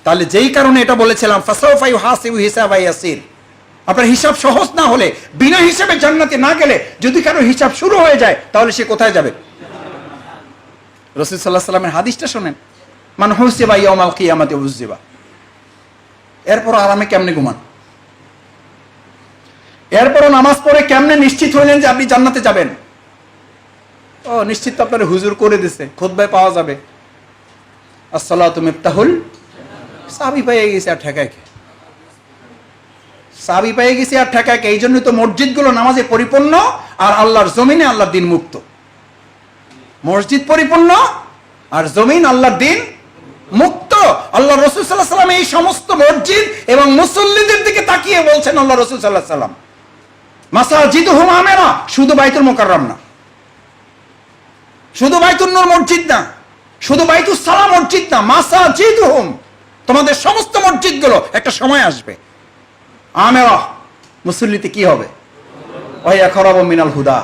Speaker 1: তাহলে যেই কারণে এটা বলেছিলাম, ফাসাউফা ইউহাসিবু হিসাবান ইয়াসির, আপনার হিসাব সহজ না হলে, বিনা হিসাবে জান্নাতে না গেলে, যদি কারো হিসাব শুরু হয়ে যায়, তাহলে সে কোথায় যাবে? রাসূল সাল্লাল্লাহু আলাইহি ওয়াসাল্লামের হাদিসটা শুনেন, মান হুসিবা ইয়াউমাল কিয়ামাতি উযিবা। এরপর আরামে কেমনে ঘুমান? এরপরও নামাজ পড়ে কেমনে নিশ্চিত হইলেন যে আপনি জান্নাতে যাবেন? ও নিশ্চিত তো আপনার হুজুর করে দিছে, খুতবায় পাওয়া যাবে, আসসালাতু মিফতাহুল, চাবি পেয়ে গেছে আর ঠেকায় কে? চাবি পেয়ে গেছে আর ঠেকায় কে? এই জন্যই তো মসজিদগুলো নামাজে পরিপূর্ণ, আর আল্লাহর জমিনে আল্লাহর দিন মুক্ত। মসজিদ পরিপূর্ণ আর জমিন আল্লাহর দিন মুক্ত। আল্লাহ রাসূল সাল্লাল্লাহু আলাইহি ওয়াসাল্লাম এই সমস্ত মসজিদ এবং মুসল্লিদের দিকে তাকিয়ে বলছেন, আল্লাহ রাসূল সাল্লাল্লাহু আলাইহি ওয়াসাল্লাম, মাসাজিদুহুম আমিরা, শুধু বাইতুল মুকাররম না, শুধু বাইতুন নূর মসজিদ না, শুধু বাইতুস সালাম মসজিদ না, মাসাজিদুহুম, তোমাদের সমস্ত মসজিদগুলো একটা সময় আসবে আমিরা, মুসল্লিতে কি হবে? ওয়া খরাবু মিনাল হুদা,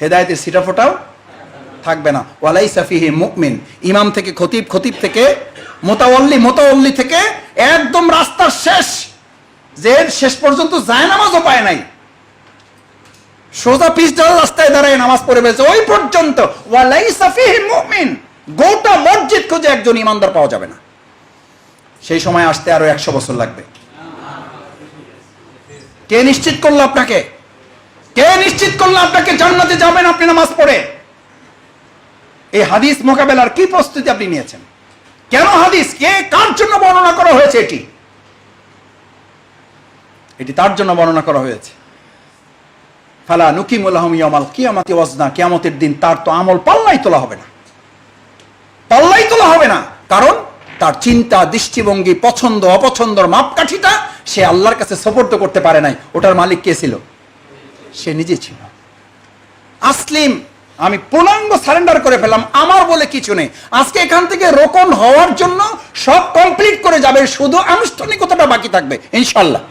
Speaker 1: হেদায়েতের ছিটাফোঁটাও থাকবে না। ওয়ালাইসা ফিহি মুমিন, ইমাম থেকে খতিব, খতিব থেকে মুতাওয়াল্লি, মুতাওয়াল্লি থেকে একদম রাস্তার শেষ, যে শেষ পর্যন্ত যায় নামাজও পায় নাই, সোজা পিস ধরে রাস্তায় দাঁড়ায় নামাজ পড়ে পেয়েছে, ওই পর্যন্ত ওয়ালাইসা ফিহি মুমিন, গোটা মসজিদ খুঁজে একজন ইমানদার পাওয়া যাবে না। সেই সময় আসতে আরো 100 বছর লাগবে। কে নিশ্চিত করলো আপনাকে? কে নিশ্চিত করলো আপনাকে জান্নাতে যাবেন আপনি নামাজ পড়ে? এই হাদিস মোকাবেলার কি প্রস্তুতি আপনি নিয়েছেন? কেন হাদিস? কে কার জন্য বর্ণনা করা হয়েছে? এটি তার জন্য বর্ণনা করা হয়েছে। ফালা নুকিমু লাহুম ইয়াউমাল কিয়ামাতি ওয়াজনা, কিয়ামতের দিন তার তো আমল পাল্লাই তোলা হবে না, পাল্লাই তোলা হবে না। কারণ তার চিন্তা, দৃষ্টিভঙ্গি, পছন্দ অপছন্দর মাপকাঠিটা সে আল্লাহর কাছে সুপর্দ করতে পারে নাই। ওটার মালিক কে ছিল? সে নিজে ছিল। আসলিম, আমি পূর্ণাঙ্গ সারেন্ডার করে ফেললাম, আমার বলে কিছু নেই। আজকে এখান থেকে রোকন হওয়ার জন্য সব কমপ্লিট করে যাবে, শুধু আনুষ্ঠানিকতাটা বাকি থাকবে ইনশাআল্লাহ।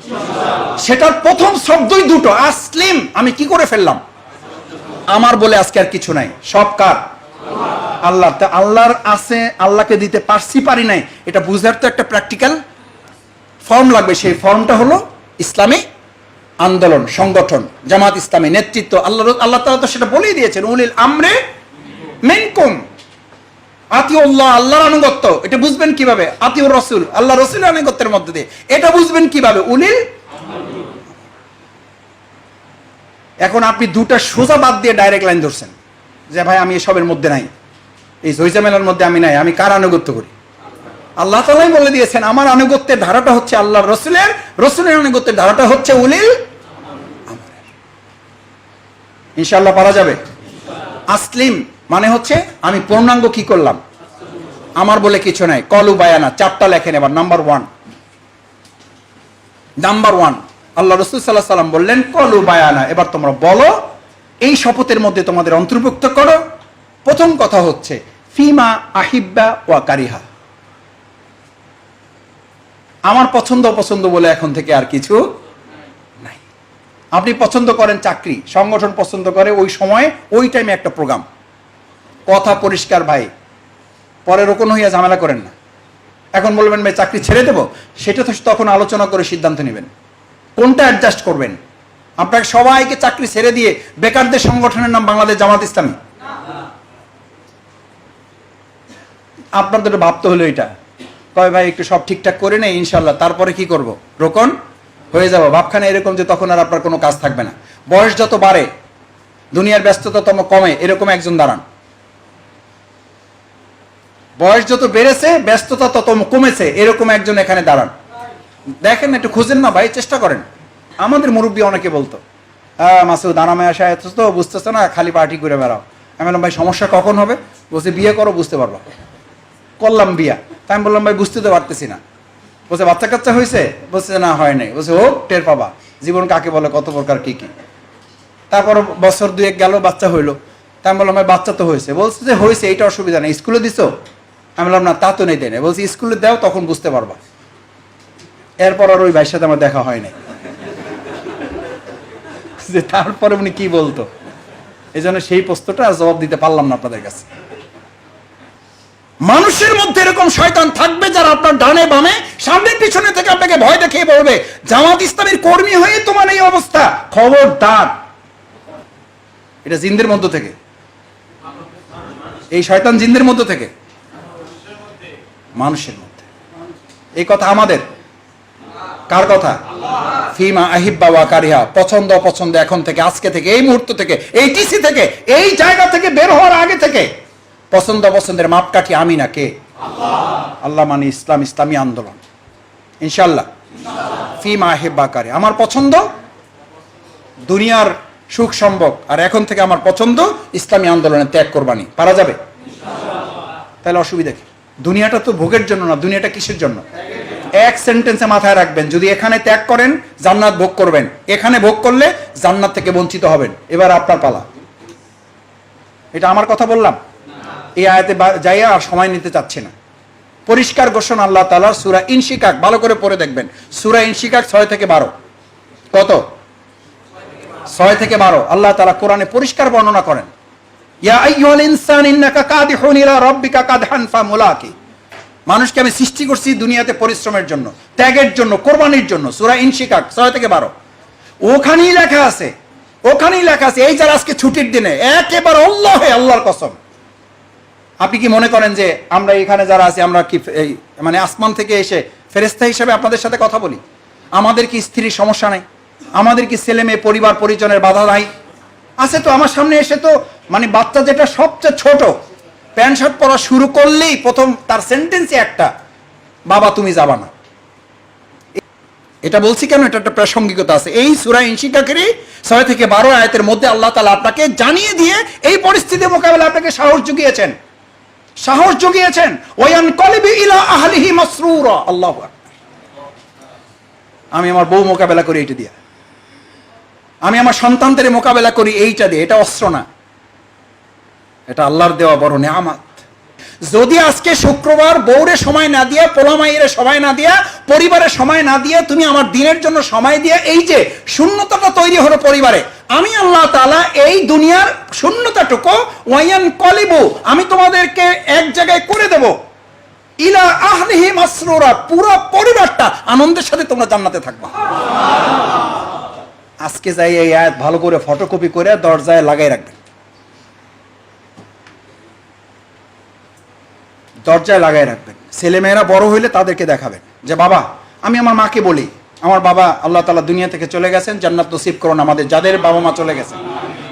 Speaker 1: সেটার প্রথম শব্দই দুটো, আসলিম, আমি কি করে ফেললাম? আমার বলে আজকে আর কিছু নাই, সব কার? আল্লাহ। তা আল্লাহর আছে, আল্লাহকে দিতে পারছি পারি নাই, এটা বুঝার তো একটা প্র্যাকটিক্যাল ফর্ম লাগবে। সেই ফর্মটা হলো ইসলামী আন্দোলন, সংগঠন, জামাত ইসলামী, নেতৃত্ব। আল্লাহ তাআলা তো সেটা বলেই দিয়েছেন, উলিল আমরে মিনকুম, আতিউল্লাহ, আল্লাহর আনুগত্য। এটা বুঝবেন কিভাবে? আতিউর রাসূল, আল্লাহ রাসূলের আনুগত্যের মধ্যে দিয়ে। এটা বুঝবেন কিভাবে? উলিল। এখন আপনি দুটা সোজা বাদ দিয়ে ডাইরেক্ট লাইন ধরছেন যে ভাই আমি এসবের মধ্যে নাই, এই জয়জামেলার মধ্যে আমি নাই, আমি কার আনুগত্য করি? আল্লাহ তাআলাই বলে দিয়েছেন আমার আনুগত্যের ধারাটা হচ্ছে আল্লাহর রাসূলের, রাসূলের আনুগত্যের ধারাটা হচ্ছে উলিল আমরের। ইনশাআল্লাহ পারা যাবে। আসলিম মানে হচ্ছে আমি পূর্ণাঙ্গ কি করলাম? আমার বলে কিছু নাই। কলু বায়ানা, 4টা লেখেন এবার। নাম্বার 1, আল্লাহ রাসূল সাল্লাল্লাহু আলাইহি সাল্লাম বললেন কলু বায়ানা, এবার তোমরা বলো, এই শপথের মধ্যে তোমাদের অন্তর্ভুক্ত করো। প্রথম কথা হচ্ছে ফিমা আহিব্বা ওয়া কারিহা, আমার পছন্দ অপছন্দ বলে এখন থেকে আর কিছু নাই। আপনি পছন্দ করেন চাকরি, সংগঠন পছন্দ করে ওই সময়ে ওই টাইমে একটা প্রোগ্রাম, কথা পরিষ্কার ভাই, পরে রোকন হইয়া ঝামেলা করেন না। এখন বলবেন ভাই চাকরি ছেড়ে দেব, সেটা তো তখন আলোচনা করে সিদ্ধান্ত নেবেন কোনটা অ্যাডজাস্ট করবেন। আপনাকে সবাইকে চাকরি ছেড়ে দিয়ে বেকারদের সংগঠনের নাম বাংলাদেশ জামাত ইসলামী, আপনাদের ভাবতে হলো এটা। কয় ভাই একটু সব ঠিকঠাক করে নেই ইনশাল্লাহ, তারপরে কি করব? রোকন হয়ে যাব। ভাবখানে এরকম যে তখন আর আপনার কোনো কাজ থাকবে না। বয়স যত বাড়ে, দুনিয়ার ব্যস্ততা তত কমে, এরকম একজন দাঁড়ান। বয়স যত বেড়েছে, ব্যস্ততা তত কমেছে, এরকম একজন এখানে দাঁড়ান। দেখেন একটু খুঁজেন না ভাই, চেষ্টা করেন। আমাদের মুরব্বী অনেকে বলতো মাসুদ আরামে আসা এত তো বুঝতেছো না, খালি পার্টি করে বেড়াও। আমি বললাম ভাই সমস্যা কখন হবে? বলছে বিয়ে করো বুঝতে পারবা। করলাম বিয়া, তাই আমি বললাম ভাই বুঝতে তো পারতেছি না। বলছে বাচ্চা কাচ্চা হয়েছে? বলছে না হয় নাই। বলছে হোক, টের পাবা জীবন কাকে বলে, কত প্রকার কি কি। তারপর বছর 2-1 গেল, বাচ্চা হইলো। তাই আমি বললাম ভাই বাচ্চা তো হয়েছে। বলছে যে হয়েছে, এইটা অসুবিধা নেই, স্কুলে দিছো? আমি বললাম না তা তো নেই, দেয় না। বলছি স্কুলে দাও, তখন বুঝতে পারবা। এরপর আর ওই ভাইয়ের সাথে আমার দেখা হয় নাই। যে তারপরে উনি কি বলতো, এই জন্য সেই প্রশ্নটা আর জবাব দিতে পারলাম না আপনাদের কাছে। মানুষের মধ্যে এরকম শয়তান থাকবে যারা আপনার ডানে বামে সামনে পিছনে থেকে আপনাকে ভয় দেখিয়ে বলবে জামাত ইসলামীর কর্মী হয়ে তোমার এই অবস্থা, খবরদার। এটা জিনদের মধ্য থেকে, এই শয়তান জিনদের মধ্য থেকে, মানুষের মধ্যে। এই কথা আমাদের, কার কথা? ফিমা আহিব্বা ওয়া কারিহা, পছন্দ অপছন্দ এখন থেকে, আজকে থেকে, এই মুহূর্ত থেকে, এই টিসি থেকে, এই জায়গা থেকে বের হওয়ার আগে থেকে পছন্দ অপছন্দের মাপকাঠি আমি না, কে? আল্লাহ। মানে ইসলাম, ইসলামী আন্দোলন ইনশাল্লাহ। ফিমা আহিব্বা কারিহা, আমার পছন্দ দুনিয়ার সুখ সম্ভোগ, আর এখন থেকে আমার পছন্দ ইসলামী আন্দোলনে ত্যাগ কোরবানি। পারা যাবে? তাহলে অসুবিধা কি? দুনিয়াটা তো ভোগের জন্য না, দুনিয়াটা কিসের জন্য? এক সেন্টেন্সে মাথায় রাখবেন, যদি এখানে ত্যাগ করেন জান্নাত ভোগ করবেন, এখানে ভোগ করলে জান্নাত থেকে বঞ্চিত হবেন। এবার আপনার পালা। এটা আমার কথা বললাম, এই আয়াতে যাইয়া আর সময় নিতে চাচ্ছি না। পরিষ্কার ঘোষণা আল্লাহ তাআলার সূরা ইনশিকাক, ভালো করে পড়ে দেখবেন। সূরা ইনশিকাক 6 থেকে 12। কত? 6 থেকে 12 আল্লাহ তাআলা কোরআনে পরিষ্কার বর্ণনা করেন, ইয়া আইয়ুহাল ইনসান ইন্নাকা কাদিহুন ইলা রাব্বিকা কাদহান ফামুলাকি। মানুষকে আমি সৃষ্টি করছি দুনিয়াতে পরিশ্রমের জন্য, ত্যাগের জন্য, কোরবানির জন্য। সূরা ইনশিকাক 6 থেকে 12। ওখানেই লেখা আছে, ওখানেই লেখা আছে, এই যারা আজকে ছুটির দিনে একেবারে আল্লাহর কসম, আপনি কি মনে করেন যে আমরা এখানে যারা আছি আমরা কি মানে আসমান থেকে এসে ফেরেশতা হিসেবে আপনাদের সাথে কথা বলি? আমাদের কি স্ত্রীর সমস্যা নাই? আমাদের কি ছেলে মেয়ে পরিবার পরিজনের বাধা নাই? আছে তো। আমার সামনে এসে তো মানে বাচ্চা যেটা সবচেয়ে ছোট, প্যান্ট শার্ট পরা শুরু করলেই প্রথম তার সেন্টেন্সই একটা, বাবা তুমি যাবা না। এটা বলছি কেন? এটা একটা প্রাসঙ্গিকতা আছে। এই সূরা ইনশিকাকেরই 6 থেকে 12 আয়াতের মধ্যে আল্লাহ তাআলা আপনাকে জানিয়ে দিয়ে এই পরিস্থিতি মোকাবেলা আপনাকে সাহস জুগিয়েছেন, সাহস জুগিয়েছেন। ওয়ান কলিবি ইলা আহলিহি মাসরুরা। আল্লাহু আকবার। আমি আমার বউ মোকাবেলা করি এইটা দিয়ে, আমি আমার সন্তানদের মোকাবেলা করি এইটা দিয়ে। এটা অস্ত্র না, এটা আল্লাহর দেওয়া বড় নেয়ামত। যদি আজকে শুক্রবার বউরে সময় না দিয়া, পোলামাইয়ের সময় না দিয়া, পরিবারের সময় না দিয়া, তুমি আমার দিনের জন্য সময় দিয়া এই যে শূন্যতাটা তৈরি হলো পরিবারে, আমি আল্লাহ তাআলা এই দুনিয়ার শূন্যতাটুকু ওয়ান কলিবু, আমি তোমাদেরকে এক জায়গায় করে দেব, ইলা আহলিহি মাসরুরা, পুরো পরিবারটা আনন্দের সাথে তোমরা জান্নাতে থাকবা। আজকে যাই এই আয়াত ভালো করে ফটোকপি করে দরজায় লাগাই রাখবেন, দরজায় লাগাই রাখবেন। ছেলেমেয়েরা বড় হইলে তাদেরকে দেখাবেন যে বাবা, আমি আমার মাকে বলি, আমার বাবা আল্লাহ তাআলা দুনিয়া থেকে চলে গেছেন, জান্নাত নসিব করুন আমাদের যাদের বাবা মা চলে গেছেন।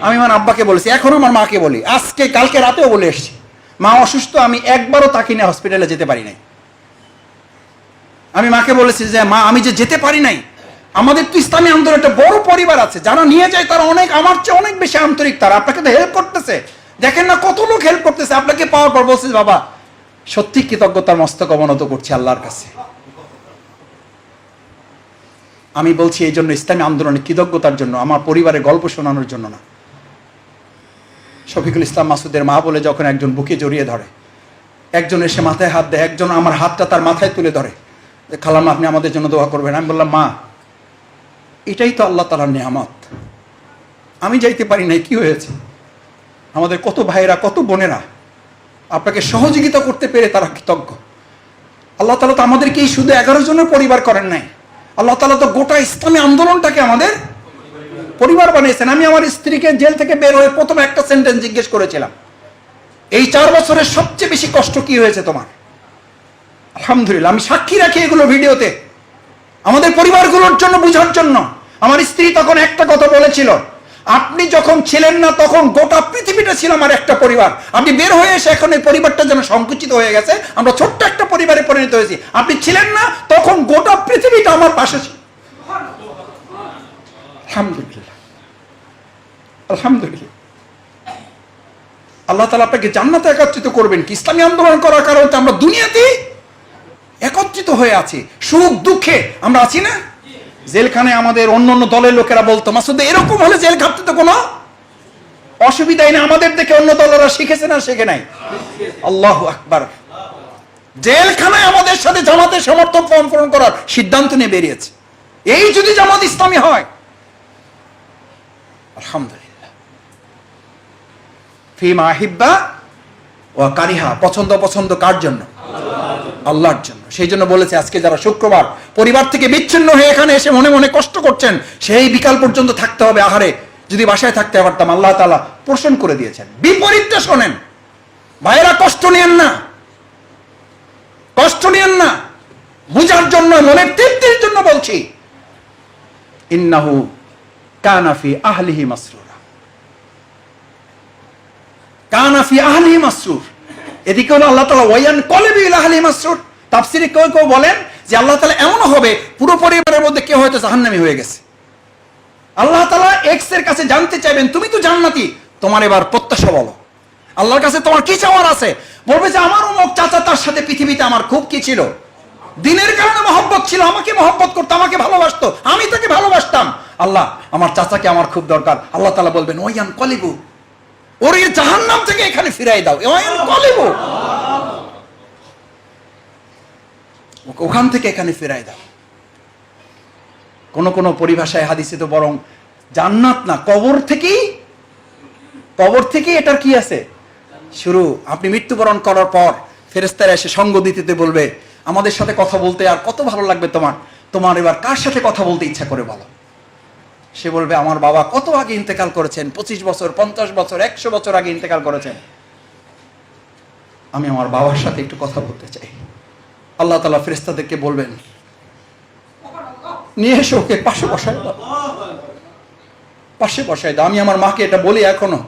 Speaker 1: আমি আমার আব্বাকে বলেছি, এখন আমার মাকে বলি, আজকে কালকে রাতেও বলে এসেছি, মা অসুস্থ, আমি একবারও তাকে নিয়ে হসপিটালে যেতে পারি নাই। আমি মাকে বলেছি যে মা, আমি যে যেতে পারি নাই, আমাদের তো ইসলামী আন্দোলন একটা বড় পরিবার আছে, যারা নিয়ে যায় তারা অনেক, আমার চেয়ে অনেক বেশি আন্তরিক, তারা আপনাকে তো হেল্প করতেছে, দেখেন না কত লোক হেল্প করতেছে। আপনাকে পাওয়ার পর বলছি বাবা সত্যি কৃতজ্ঞতার মস্তক অবনত করছি আল্লাহর কাছে। আমি বলছি এই জন্য ইসলামী আন্দোলনের কৃতজ্ঞতার জন্য, আমার পরিবারের গল্প শোনানোর জন্য না। শফিকুল ইসলাম মাসুদের মা বলে যখন একজন বুকে জড়িয়ে ধরে, একজন এসে মাথায় হাত দেয়, একজন আমার হাতটা তার মাথায় তুলে ধরে, খালাম্মা আপনি আমাদের জন্য দোয়া করবেন। আমি বললাম মা, এটাই তো আল্লাহ তাআলার নিয়ামত, আমি যাইতে পারি নাই, কি হয়েছে? আমাদের কত ভাইয়েরা, কত বোনেরা আপনাকে সহযোগিতা করতে পেরে তারা কৃতজ্ঞ। আল্লাহ তাআলা তো আমাদেরকে এই শুধু 11 জনের পরিবার করেন নাই, আল্লাহ তাআলা তো গোটা ইসলামী আন্দোলনটাকে আমাদের পরিবার বানিয়েছেন। আমি আমার স্ত্রীকে জেল থেকে বের হয়ে প্রথম একটা সেন্টেন্স জিজ্ঞেস করেছিলাম, এই 4 বছরের সবচেয়ে বেশি কষ্ট কি হয়েছে তোমার? আলহামদুলিল্লাহ, আমি সাক্ষী রাখি এগুলো ভিডিওতে, আমাদের পরিবারগুলোর জন্য, বুঝার জন্য। আমার স্ত্রী তখন একটা কথা বলেছিল, আপনি যখন ছিলেন না তখন গোটা পৃথিবীটা ছিল আমার একটা পরিবার, আপনি বের হয়ে এসে এখন এই পরিবারটা যেন সংকুচিত হয়ে গেছে, আমরা ছোট্ট একটা পরিবারে পরিণত হয়েছি। আপনি ছিলেন না তখন গোটা পৃথিবীটা আমার পাশে ছিল। আলহামদুলিল্লাহ, আলহামদুলিল্লাহ। আল্লাহ তাআলা আপনাকে জান্নাতে একত্রিত করবেন কি? ইসলামী আন্দোলন করার কারণে আমরা দুনিয়াতে একত্রিত হয়ে আছি, সুখ দুঃখে আমরা আছি না? জেলখানে আমাদের অন্য অন্য দলের লোকেরা বলতো, মাসুদ এরকম হলে জেল খাটতে তো কোনো অসুবিধাই না, আমাদের দেখে অন্য দলেরা শিখেছে না শেখে নাই? আল্লাহু আকবার। জেলখানায় আমাদের সাথে জামাতের সমর্থন ফর্ম পূরণ করার সিদ্ধান্ত নিয়ে বেরিয়েছে। এই যদি জামাত ইসলামী হয়, আলহামদুলিল্লাহ। ফিমা আহিব্বা ওয়া কারিহা, পছন্দ অপছন্দ কার জন্য? আল্লাহর জন্য। সেই জন্য বলেছে আজকে যারা শুক্রবার পরিবার থেকে বিচ্ছিন্ন হয়ে এখানে এসে মনে মনে কষ্ট করছেন, সেই বিকাল পর্যন্ত থাকতে হবে আহারে, যদি বাসায় থাকতে পারতাম। আল্লাহ তাআলা পোষণ করে দিয়েছেন। বিপরীতটা শোনেন ভাইয়েরা, কষ্ট নিয়েন না, কষ্ট নিয়েন না, বুঝার জন্য, মনের তৃপ্তির জন্য বলছি। ইন্নাহু কানা ফি আহলিহি মাসরুরা, কানা ফি আহলিহি মাসরুর। এদিকে হলো আল্লাহ তাআলা ওয়ান কলিবি ইলা আহলিহি মাসরুর। তাফসীরে কেউ কেউ বলেন যে আল্লাহ তাআলা এমন হবে পুরো পরিবারের মধ্যে কেউ হয়তো জাহান্নামী হয়ে গেছে। আল্লাহ তাআলা এক্স এর কাছে জানতে চাইবেন, তুমি তো জান্নাতি, তোমার এবার প্রত্যাশা বলো, আল্লাহর কাছে তোমার কি চাওয়ার আছে? বলবে যে আমার অমুক চাচা, তার সাথে পৃথিবীতে আমার খুব কি ছিল, দিনের কারণে মহব্বত ছিল, আমাকে মহব্বত করতো, আমাকে ভালোবাসতো, আমি তাকে ভালোবাসতাম। আল্লাহ আমার চাচাকে আমার খুব দরকার, আল্লাহ তাআলা বলবেন ওয়ান কলিবু, ওর এই জাহান্নাম থেকে এখানে ফিরাই দাও, ওয়ান কলিবু, ওখান থেকে এখানে ফিরাই দাও। কোন কোন পরিভাষায় হাদিসে তো বরং জান্নাত না, কবর থেকেই এটার কি আছে শুরু। আপনি মৃত্যুবরণ করার পর ফেরেশতারা এসে সঙ্গ দিতে বলবে, আমাদের সাথে কথা বলতে আর কত ভালো লাগবে তোমার এবার কার সাথে কথা বলতে ইচ্ছা করে বলো। সে বলবে আমার বাবা কত আগে ইন্তেকাল করেছেন, 25 বছর 50 বছর 100 বছর আগে ইন্তেকাল করেছেন, আমি আমার বাবার সাথে একটু কথা বলতে চাই। আল্লাহ তাআলা ফেরেশতাদেরকে বলবেন নিয়ে এসে ওকে পাশে বসায় দাও। আমি আমার মাকে এটা বলি এখনো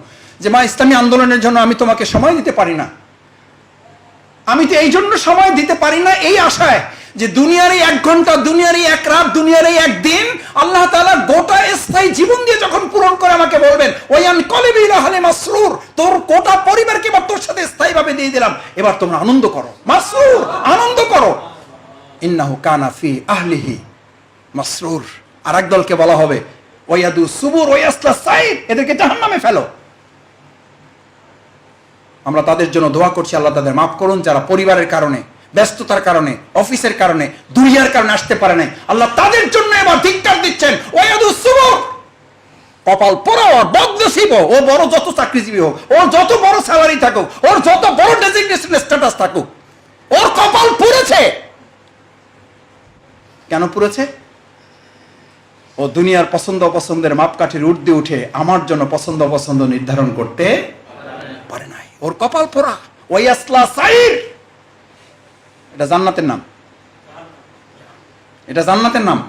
Speaker 1: যে মা, ইসলামী আন্দোলনের জন্য আমি তোমাকে সময় দিতে পারি না, আমি তো এই জন্য সময় দিতে পারি না এই আশায় যে দুনিয়ার এই 1 ঘন্টা, দুনিয়ার এই 1 রাত, দুনিয়ার এই 1 দিন আল্লাহ তাআলা গোটা স্থায়ী জীবন দিয়ে যখন পূরণ করে আমাকে বলবেন ওয়ান কলিবি ইলা হালি মাসরুর, তোর গোটা পরিবারকে এবার তোর সাথে স্থায়ীভাবে দিয়ে দিলাম, এবার তোমরা আনন্দ করো, মাসরুর আনন্দ করো। ইন্নাহু কানা ফি আহলিহি মাসরুর। আর এক দলকে বলা হবে ওয়ায়াদু সুবুর ওয়াসলা সাইর, এদেরকে জাহান্নামে ফেলো। আমরা তাদের জন্য দোয়া করছি, আল্লাহ তাদের মাফ করুন যারা পরিবারের কারণে, ব্যস্ততার কারণে, অফিসের কারণে, দুনিয়ার কারণে আসতে পারে নাই। আল্লাহ তাদের জন্য এবার ধিক্কার দিচ্ছেন, ওয়ায়াদু সুবুর, কপাল পোড়া আর বদনসিব, ও বড় যত চাকরিজীবী হোক, ওর যত বড় স্যালারি থাকুক, ওর যত বড় ডেজিগনেশন স্ট্যাটাস থাকুক, ওর কপাল পুড়েছে। কেন পুড়েছে? ও দুনিয়ার পছন্দ অপছন্দের মাপকাঠির ঊর্ধ্বে উঠে আমার জন্য পছন্দ অপছন্দ নির্ধারণ করতে পারে নাই, ওর কপাল পোড়া। ওয়াসলা সাইর, এটা জান্নাতের নাম, এটা জান্নাতের নাম।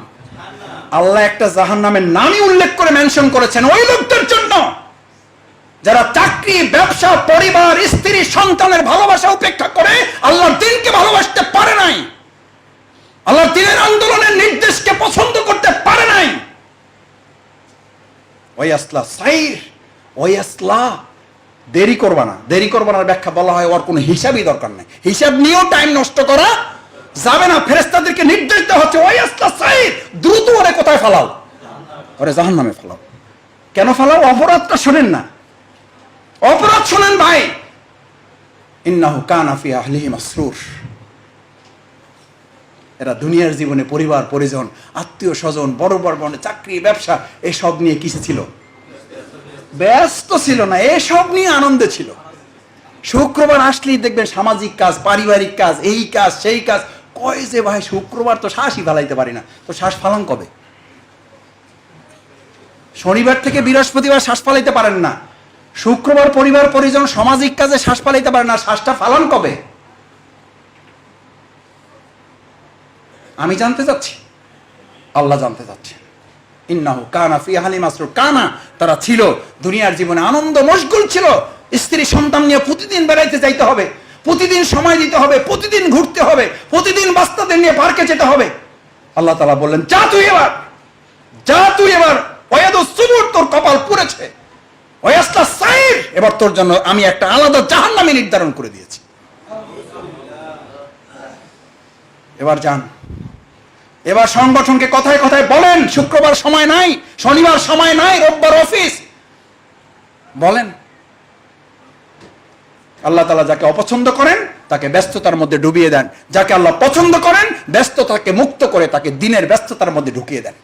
Speaker 1: আল্লাহ একটা জাহান্নামের নামই উল্লেখ করে মেনশন করেছেন ওই লোকদের জন্য যারা চাকরি, ব্যবসা, পরিবার, স্ত্রী, সন্তানের ভালোবাসা উপেক্ষা করে আল্লাহর দ্বীনকে ভালোবাসতে পারে নাই, আল্লাহর দ্বীনের আন্দোলনের নির্দেশকে পছন্দ করতে পারে নাই। ওয়াসলা সাইর, ওয়াসলা, দেরি করবা না। দেরি করবার ব্যাখ্যা বলা হয় ওর কোনো হিসাবই দরকার নাই, হিসাব নিয়েও টাইম নষ্ট করা যাবে না। ফেরেশতাদেরকে নির্দেশ দেওয়া হচ্ছে ওয়াসলা সাইর, দ্রুত ওরে কোথায় ফেলাও? ওরে জাহান্নামে ফেলাও। কেন ফেলাও? অপরাধটা শোনেন না, অপরাধ শোনেন ভাই। ইন্নাহু কানা ফি আহলিহি মাসরুর। এরা দুনিয়ার জীবনে পরিবার পরিজন, আত্মীয় স্বজন, বড় বড় চাকরি, ব্যবসা এসব নিয়ে কিসে ছিল? ব্যস্ত ছিল না, এসব নিয়ে আনন্দে ছিল। শুক্রবার আসলেই দেখবেন সামাজিক কাজ, পারিবারিক কাজ, এই কাজ সেই কাজ। কয় যে ভাই শুক্রবার তো শ্বাসই ফালাইতে পারি না, তো শ্বাস ফালান কবে? শনিবার থেকে বৃহস্পতিবার শ্বাস ফালাইতে পারেন না, শুক্রবার পরিবার পরিজন সামাজিক কাজে শ্বাস ফালাইতে পারেন না, শ্বাসটা ফালান কবে? আমি জানতে চাচ্ছি, আল্লাহ জানতে চাচ্ছে। ইন্নাহু কানা ফি আহলি মাসরুর, কানা তারা ছিল দুনিয়ার জীবনে আনন্দ মশগুল ছিল, স্ত্রী সন্তান নিয়ে প্রতিদিন বেড়াইতে যাইতে হবে, প্রতিদিন সময় দিতে হবে, প্রতিদিন ঘুরতে হবে, প্রতিদিন বাচ্চাদের নিয়ে পার্কে যেতে হবে। আল্লাহ তাআলা বললেন যা তুই এবার ওয়াদু সুবুর, তোর কপাল পুড়েছে। ওয়াসলা সাইর, এবার তোর জন্য আমি একটা আলাদা জাহান্নামী নির্ধারণ করে দিয়েছি, এবার যান। এবার সংগঠনকে কথায় কথায় বলেন শুক্রবার সময় নাই, শনিবার সময় নাই, রোববার অফিস, বলেন। আল্লাহ তাআলা যাকে অপছন্দ করেন তাকে ব্যস্ততার মধ্যে ডুবিয়ে দেন, যাকে আল্লাহ পছন্দ করেন ব্যস্ততাকে মুক্ত করে তাকে দিনের ব্যস্ততার মধ্যে ঢুকিয়ে দেন।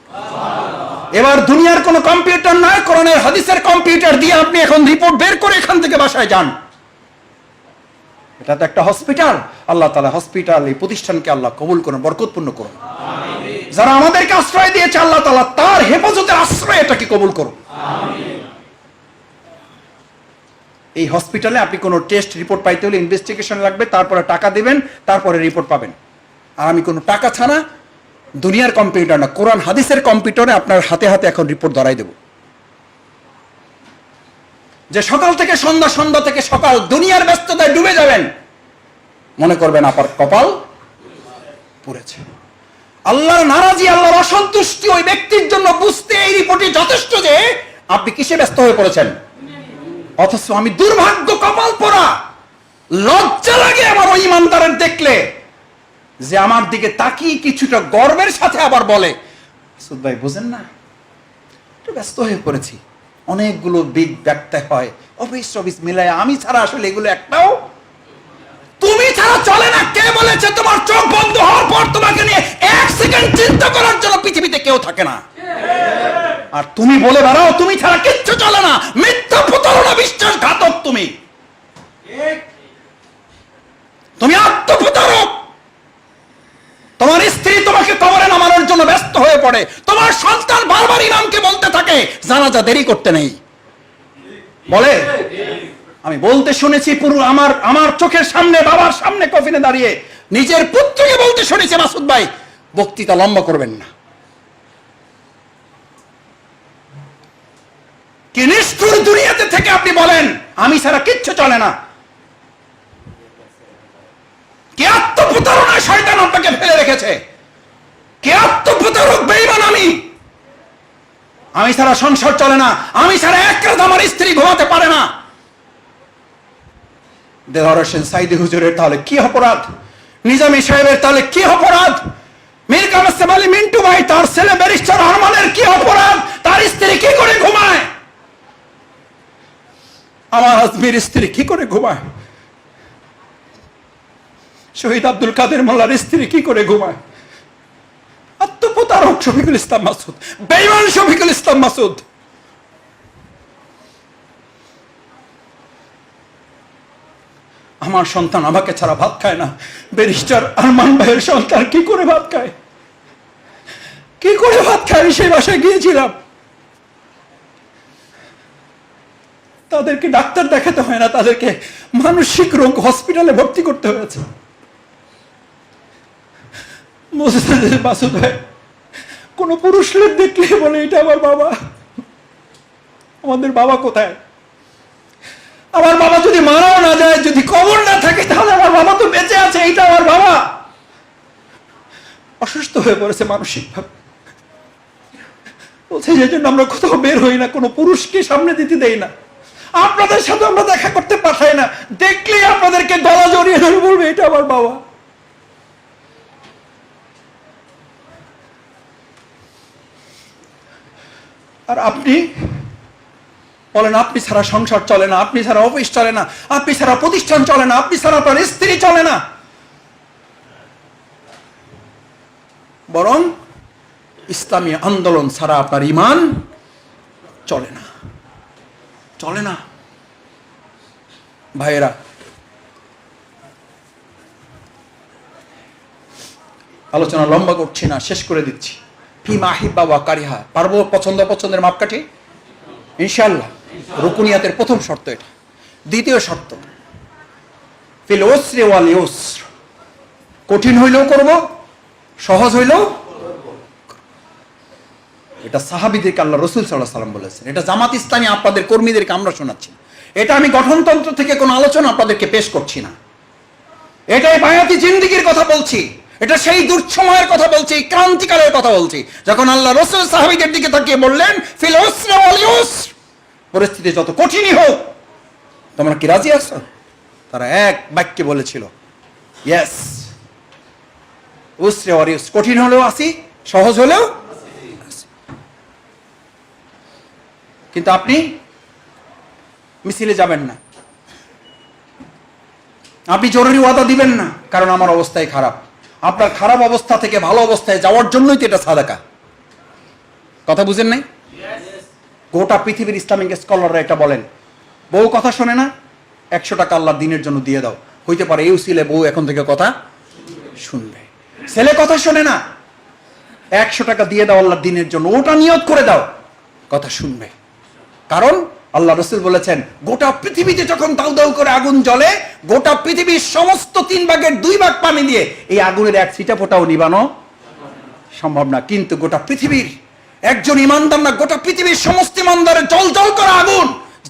Speaker 1: এবার দুনিয়ার কোনো কম্পিউটার নয়, কোরআনের হাদিসের কম্পিউটার দিয়ে আপনি এখন রিপোর্ট বের করে এখান থেকে বাসায় যান। এটা তো একটা হসপিটাল। আল্লাহ তাআলা হসপিটাল, এই প্রতিষ্ঠানকে আল্লাহ কবুল করুন, বরকতপূর্ণ করুন। যারা আমাদেরকে আশ্রয় দিয়েছে আল্লাহ তাআলা তার হেফাজতের আশ্রয় এটাকে কবুল করুন। এই হসপিটালে আপনি কোনো টেস্ট রিপোর্ট পাইতে হলে ইনভেস্টিগেশন লাগবে, তারপরে টাকা দিবেন, তারপরে রিপোর্ট পাবেন। আর আমি কোনো টাকা ছাড়া দুনিয়ার কম্পিউটার না, কোরআন হাদিসের কম্পিউটারে আপনার হাতে হাতে এখন রিপোর্ট ধরাই দেব, যে সকাল থেকে সন্ধ্যা, সন্ধ্যা থেকে সকাল দুনিয়ার ব্যস্ততায় ডুবে যাবেন, মনে করবেন আপনার কপাল পুড়েছে। আল্লাহর নারাজি, আল্লাহর অসন্তুষ্টি ওই ব্যক্তির জন্য বুঝতে এই রিপোর্টই যথেষ্ট যে আপনি কিসে ব্যস্ত হয়ে পড়েছেন। অথচ আমি দুর্ভাগ্য, কপাল পোড়া, লজ্জা লাগে আমার ওই ইমানদারের দেখলে। যে আমার দিকে তাকিয়ে কিছুটা গর্বের সাথে আবার বলে, মাসুদ ভাই বুঝেন না, একটু ব্যস্ত হয়ে পড়েছি, অনেকগুলো দিক দেখতে হয়, অফিস মিলায়, আমি ছাড়া আসলে এগুলো একটাও, তুমি ছাড়া চলে না। কে বলেছে তোমার চোখ বন্ধ হওয়ার পর তোমাকে নিয়ে এক সেকেন্ড চিন্তা করার জন্য পৃথিবীতে কেউ থাকে না? আর তুমি বলে বেড়াও তুমি ছাড়া কিচ্ছু চলে না। মিথ্যা, প্রতারণা, বিশ্বাসঘাতক তুমি। তুমি আত্মপ্রতারক। তোমার স্ত্রী তোমাকে কবরে নামানোর জন্য ব্যস্ত হয়ে পড়ে, তোমার সন্তান বারবার ইমামকে বলতে থাকে জানাজা দেরি করতে নেই, বলে। আমি বলতে শুনেছি পুরো আমার চোখের সামনে, বাবার সামনে কফিনে দাঁড়িয়ে নিজের পুত্রকে বলতে শুনেছি, মাসুদ ভাই বক্তৃতা লম্বা করবেন না। কি নিষ্ঠুর দুনিয়াতে থেকে আপনি বলেন আমি ছাড়া কিচ্ছু চলে না। কে আত্মপ্রতারণায় শয়তান আপনাকে ফেলে রেখেছে? কে আত্মপ্রতারক বেঈমান? আমি ছাড়া সংসার চলে না, আমি ছাড়া এক রাত আমার স্ত্রী ঘুমাতে পারে না। দেলোয়ার হোসেন সাইদি হুজুরের তাহলে কি অপরাধ? নিজামী সাহেবের তাহলে কি অপরাধ? মীর কাসেম আলী মিন্টু ভাই তার ছেলে ব্যারিস্টার আরমানের কি অপরাধ? তার স্ত্রী কি করে ঘুমায়? আমার আজমির স্ত্রী কি করে ঘুমায়? শহীদ আব্দুল কাদের মোল্লার স্ত্রী কি করে ঘুমায়? আত্মপ্রতারক শফিকুল ইসলাম মাসুদ, বেঈমান শফিকুল ইসলাম মাসুদ। আমার সন্তান আমাকে ছাড়া ভাত খায় না, ব্যারিস্টার আরমান ভাইয়ের সন্তান কি করে ভাত খায়? কি করে ভাত খায়? আমি সেই বাসায় গিয়েছিলাম, তাদেরকে ডাক্তার দেখাতে হয় না, তাদেরকে মানসিক রোগ হসপিটালে ভর্তি করতে হয়েছে। মাসুদ ভাই কোন পুরুষ লোক দেখলে বলে এটা আমার বাবা। আমাদের বাবা কোথায়? আমার বাবা যদি মারাও না যায়, যদি কবর না থাকে, তাহলে আমার বাবা তো বেঁচে আছে, এইটা আমার বাবা। অসুস্থ হয়ে পড়েছে মানসিক ভাবে, বলছে যে জন্য আমরা কোথাও বের হই না, কোনো পুরুষকে সামনে দিতে দেই না, আপনাদের সাথে আমরা দেখা করতে পাঠাই না, দেখলে আপনাদেরকে গলা জড়িয়ে ধরে বলবে এটা আমার বাবা। আর আপনি বলেন আপনি ছাড়া সংসার চলে না, আপনি ছাড়া অফিস চলে না, আপনি ছাড়া প্রতিষ্ঠান চলে না, আপনি ছাড়া আপনার স্ত্রী চলে না। বরং ইসলামী আন্দোলন ছাড়া আপনার ঈমান চলে না, চলে না। ভাইয়েরা, আলোচনা লম্বা করছি না, শেষ করে দিচ্ছি। ফিমা আহিব্বা ওয়া কারিহা, পারবো পছন্দের মাপকাঠি ইনশাআল্লাহ। রুকুনিয়াতের প্রথম শর্ত এটা। দ্বিতীয় শর্ত ফিল উসরি ওয়াল ইউসর, কঠিন হইলেও করব, সহজ হইলেও। এটা সাহাবীদেরকে আল্লাহ রাসূল সাল্লাল্লাহু আলাইহি ওয়াসাল্লাম বলেছেন, এটা জামাত ইসলামী আপনাদের কর্মীদেরকে আমরা শোনাচ্ছি। এটা আমি গঠনতন্ত্র থেকে কোনো আলোচনা আপনাদেরকে পেশ করছি না, এটাই বায়াতি জিন্দেগির কথা বলছি, এটা সেই দুঃসময়ের কথা বলছি, ক্রান্তিকালের কথা বলছি, যখন আল্লাহ রাসূল সাহাবীদের দিকে তাকিয়ে বললেন ফিল উসরি ওয়াল ইউসর, পরিস্থিতি যত কঠিনই হোক তোমরা কি রাজি আছো? তারা এক বাক্যে বলেছিল ইয়েস। উসরি ওয়াল ইউসর, কঠিন হলেও আসি, সহজ হলেও। কিন্তু আপনি মিছিলে যাবেন না, আপনি জরুরি ওয়াদা দিবেন না, কারণ আমার অবস্থায় খারাপ। আপনার খারাপ অবস্থা থেকে ভালো অবস্থায় যাওয়ার জন্যই তো এটা সাদাকা। কথা বুঝেন নাই? গোটা পৃথিবীর ইসলামিক স্কলাররা এটা বলেন, বউ কথা শোনে না, 100 টাকা আল্লাহর দিনের জন্য দিয়ে দাও, হইতে পারে এই উসিলে বউ এখন থেকে কথা শুনবে। ছেলে কথা শোনে না, 100 টাকা দিয়ে দাও আল্লাহর দিনের জন্য, ওটা নিয়ত করে দাও, কথা শুনবে। কারণ আল্লাহ রাসূল বলেছেন গোটা পৃথিবীতে যখন দাউ দাউ করে আগুন জ্বলে, গোটা পৃথিবীর সমস্ত 3 ভাগের 2 ভাগ পানি দিয়ে এই আগুনের এক ছিটা ফোঁটাও নিবানো সম্ভব না। কিন্তু গোটা পৃথিবীর একজন ইমানদার না, গোটা পৃথিবীর সমস্ত ইমানদারের জল জল করা আগুন,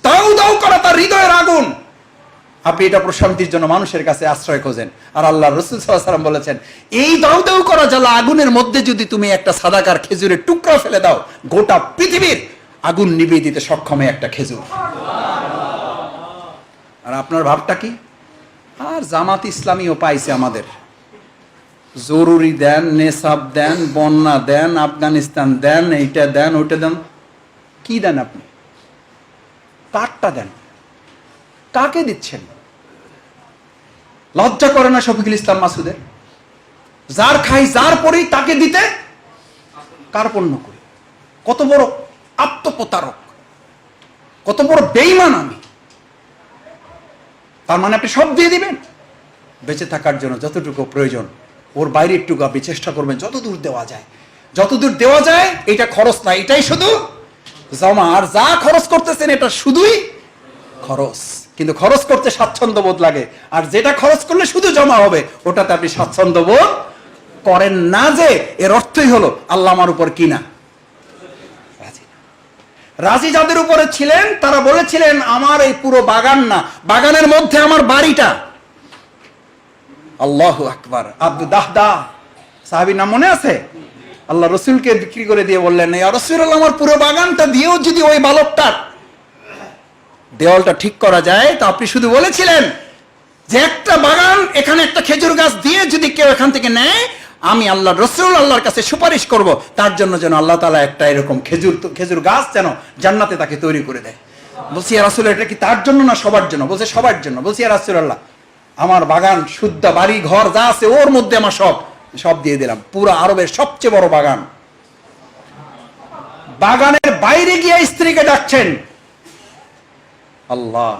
Speaker 1: দাউ দাউ করা তার হৃদয়ের আগুন, আপনি এটা প্রশান্তির জন্য মানুষের কাছে আশ্রয় খোঁজেন। আর আল্লাহ রাসূল সাল্লাল্লাহু আলাইহি ওয়াসাল্লাম বলেছেন এই দাউ দাউ করা জ্বালা আগুনের মধ্যে যদি তুমি একটা সাদাকার খেজুরের টুকরা ফেলে দাও, গোটা পৃথিবীর আগুন নিভিয়ে দিতে সক্ষম একটা খেজুর। আর আপনার ভাবটা কি? আর জামাত ইসলামীও পাইছে আমাদের, জরুরি দেন, নেশাব দেন, বন্যা দেন, আফগানিস্তান দেন, এইটা দেন, ওইটা দেন। কি দেন আপনি? কারটা দেন? কাকে দিচ্ছেন? লজ্জা করে না শফিকুল ইসলাম মাসুদের? যার খাই যার পরেই তাকে দিতে কার্পণ্য করি। কত বড় আত্মপ্রতারক, কত বড় বেঈমান আমি। তার মানে আপনি সব দিয়ে দিবেন? বেঁচে থাকার জন্য যতটুকু প্রয়োজন, ওর বাইরে একটু আপনি চেষ্টা করবেন যতদূর দেওয়া যায়, যতদূর দেওয়া যায়। এটা খরচ না, এটাই শুধু জমা। আর যা খরচ করতেছেন এটা শুধুই খরচ, কিন্তু খরচ করতে স্বাচ্ছন্দ্য বোধ লাগে। আর যেটা খরচ করলে শুধু জমা হবে, ওটাতে আপনি স্বাচ্ছন্দ্য বোধ করেন না। যে এর অর্থই হলো আল্লাহ আমার উপর কিনা রাজি। রাজি যাদের উপরে ছিলেন তারা বলেছিলেন আমার এই পুরো বাগান না, বাগানের মধ্যে আমার বাড়িটা। আল্লাহু আকবার। আব্দু দাহদা সাহাবীর নাম মনে আছে? আল্লাহ রসুলকে বিক্রি করে দিয়ে বললেন, ইয়া রাসূলুল্লাহ, আমার পুরো বাগানটা দিয়েও যদি ওই বালকটার দেওয়ালটা ঠিক করা যায়, তো আপনি শুধু বলেছিলেন যে একটা বাগান, এখানে একটা খেজুর গাছ দিয়ে যদি কেউ এখান থেকে নেয়, আমি আল্লাহ রসুল আল্লাহর কাছে সুপারিশ করব তার জন্য যেন আল্লাহ তাআলা একটা এরকম খেজুর গাছ যেন জান্নাতে তাকে তৈরি করে দেয়। বলছি, ইয়া রাসূল, এটা কি তার জন্য না সবার জন্য? বলছে সবার জন্য। বলছি, ইয়া রাসূলুল্লাহ, আমার বাগান শুদ্ধ, বাড়ি ঘর যা আছে ওর মধ্যে আমার সব দিয়ে দিলাম। পুরো আরবের সবচেয়ে বড় বাগান। বাগানের বাইরে গিয়ে স্ত্রীকে ডাকছেন। আল্লাহ,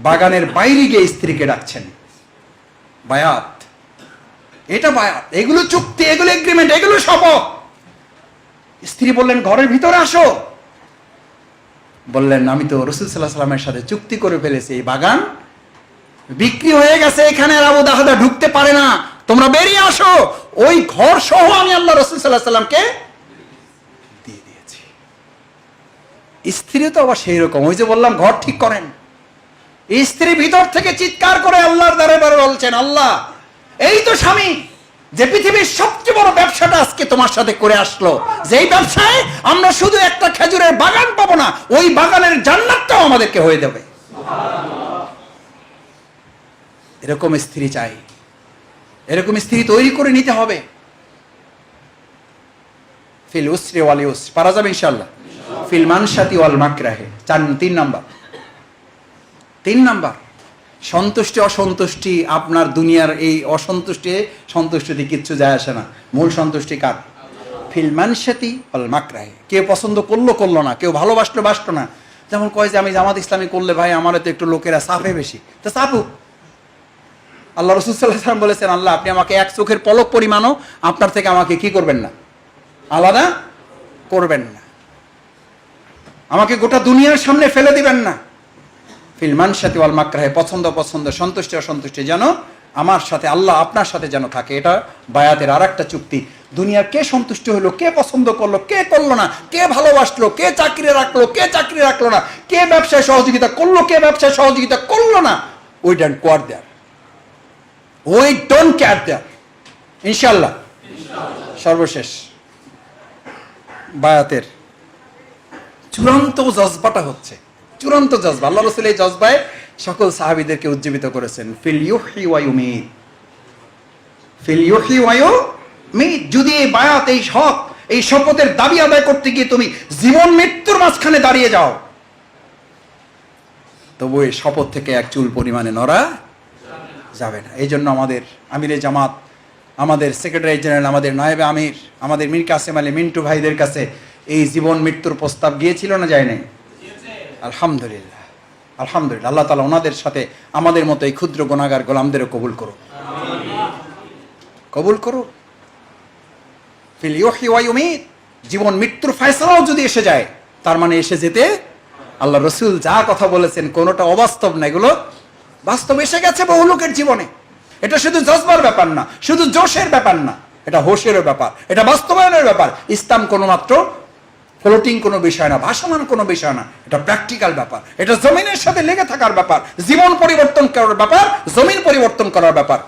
Speaker 1: বাগানের বাইরে গিয়ে স্ত্রীকে ডাকছেন। বায়াত, এটা বায়াত, এগুলো চুক্তি, এগুলো এগ্রিমেন্ট, এগুলো শপথ। স্ত্রী বললেন, ঘরের ভিতরে আসো। বললেন, আমি তো রাসূল সাল্লাল্লাহু আলাইহি ওয়াসাল্লামের সাথে চুক্তি করে ফেলেছি, এই বাগান বিক্রি হয়ে গেছে, এখানে আর আবু দাহদা ঢুকতে পারে না, তোমরা বেরিয়ে আসো। ওই ঘর সহ আমি আল্লাহ রাসূল সাল্লাল্লাহু আলাইহি ওয়াসাল্লামকে দিয়ে দিয়েছি। স্ত্রী তো আবার সেই রকম, ওই যে বললাম ঘর ঠিক করেন। স্ত্রী ভিতর থেকে চিৎকার করে আল্লাহর দরবারে বলছেন, আল্লাহ, এই তো স্বামী যে পৃথিবীর সবচেয়ে বড় ব্যবসাটা আজকে তোমার সাথে করে আসলো, যেই ব্যবসায় আমরা শুধু একটা খেজুরের বাগান পাবো না, ওই বাগানের জান্নাতটাও আমাদেরকে হয়ে যাবে। এরকম স্ত্রী চাই, এরকম স্ত্রী তৈরি করে নিতে হবে। ফিল উসরি ওয়াল ইউসর, পারা যাবে ইনশাআল্লাহ। ফিল মানশাতি ওয়াল মাকরাহে, 3 নাম্বার। 3 নাম্বার, সন্তুষ্টি অসন্তুষ্টি আপনার দুনিয়ার এই অসন্তুষ্টি সন্তুষ্টিতে কিচ্ছু যায় আসে না। মূল সন্তুষ্টি কার? ফিল মানশাতি ওয়াল মাকরাহে। কেউ পছন্দ করলো না, কেউ ভালোবাসলো না। যেমন কয় যে আমি জামাত ইসলামী করলে ভাই আমার তো একটু লোকেরা চাপে বেশি, তো চাপুক। আল্লাহ রাসূল সাল্লাল্লাহু আলাইহি ওয়াসাল্লাম বলেছেন, আল্লাহ, আপনি আমাকে এক চোখের পলক পরিমাণও আপনার থেকে আমাকে কি করবেন না, আলাদা করবেন না, আমাকে গোটা দুনিয়ার সামনে ফেলে দিবেন না। ফিল মানশাতি ওয়াল মাকরাহে, পছন্দ সন্তুষ্টি অসন্তুষ্টি যেন আমার সাথে, আল্লাহ আপনার সাথে যেন থাকে। এটা বায়াতের আরেকটা চুক্তি। দুনিয়ার কে সন্তুষ্ট হলো, কে পছন্দ করলো, কে করলো না, কে ভালোবাসলো, কে চাকরি রাখলো, কে চাকরি রাখলো না, কে ব্যবসায় সহযোগিতা করলো, কে ব্যবসায় সহযোগিতা করলো না, ওই ডোন্ট কেয়ার দেয়ার, ওই ডোন্ট কেয়ার দেয়ার। ইনশাআল্লাহ। সর্বশেষ বায়াতের চূড়ান্ত জজবাটা হচ্ছে, চূড়ান্ত জজবা। আল্লাহ রাসূল এই জজবায় সকল সাহাবীদেরকে উজ্জীবিত করেছেন। ফিল ইউহি ওয়া ইউমিত, ফিল ইউহি ওয়া ইউমিত। যদি এই বায়াত, এই হক, এই শপথের দাবি আদায় করতে গিয়ে তুমি জীবন মৃত্যুর মাঝখানে দাঁড়িয়ে যাও, তবু এই শপথ থেকে এক চুল পরিমাণে নড়া যাবে না। এই জন্য আমাদের আমিরে জামাত, আমাদের সেক্রেটারি জেনারেল, আমাদের নায়েবে আমির, আমাদের মীর কাসেম আলী মিন্টু ভাইদের কাছে এই জীবন মৃত্যুর প্রস্তাব গিয়েছিল না, যায় নাই? আলহামদুলিল্লাহ, আলহামদুলিল্লাহ। আল্লাহ তাআলা ওনাদের সাথে আমাদের মতো এই ক্ষুদ্র গুনাহগার গোলামদেরও কবুল করুন, কবুল করুন। ফিল ইউহি ওয়া ইউমিত, জীবন মৃত্যুর ফয়সালাও যদি এসে যায়, তার মানে এসে যেতে আল্লাহ রসুল যা কথা বলেছেন কোনোটা অবাস্তব না, এগুলো বাস্তব এসে গেছে বহু লোকের জীবনে। এটা শুধু জজবার ব্যাপার না, শুধু জোশের ব্যাপার না, এটা হোশেরও ব্যাপার, এটা বাস্তবায়নের ব্যাপার। ইসলাম কোনো মাত্র ফ্লোটিং কোনো বিষয় না, ভাসমান কোনো বিষয় না, এটা প্র্যাকটিক্যাল ব্যাপার, এটা জমিনের সাথে লেগে থাকার ব্যাপার, জীবন পরিবর্তন করার ব্যাপার, জমিন পরিবর্তন করার ব্যাপার।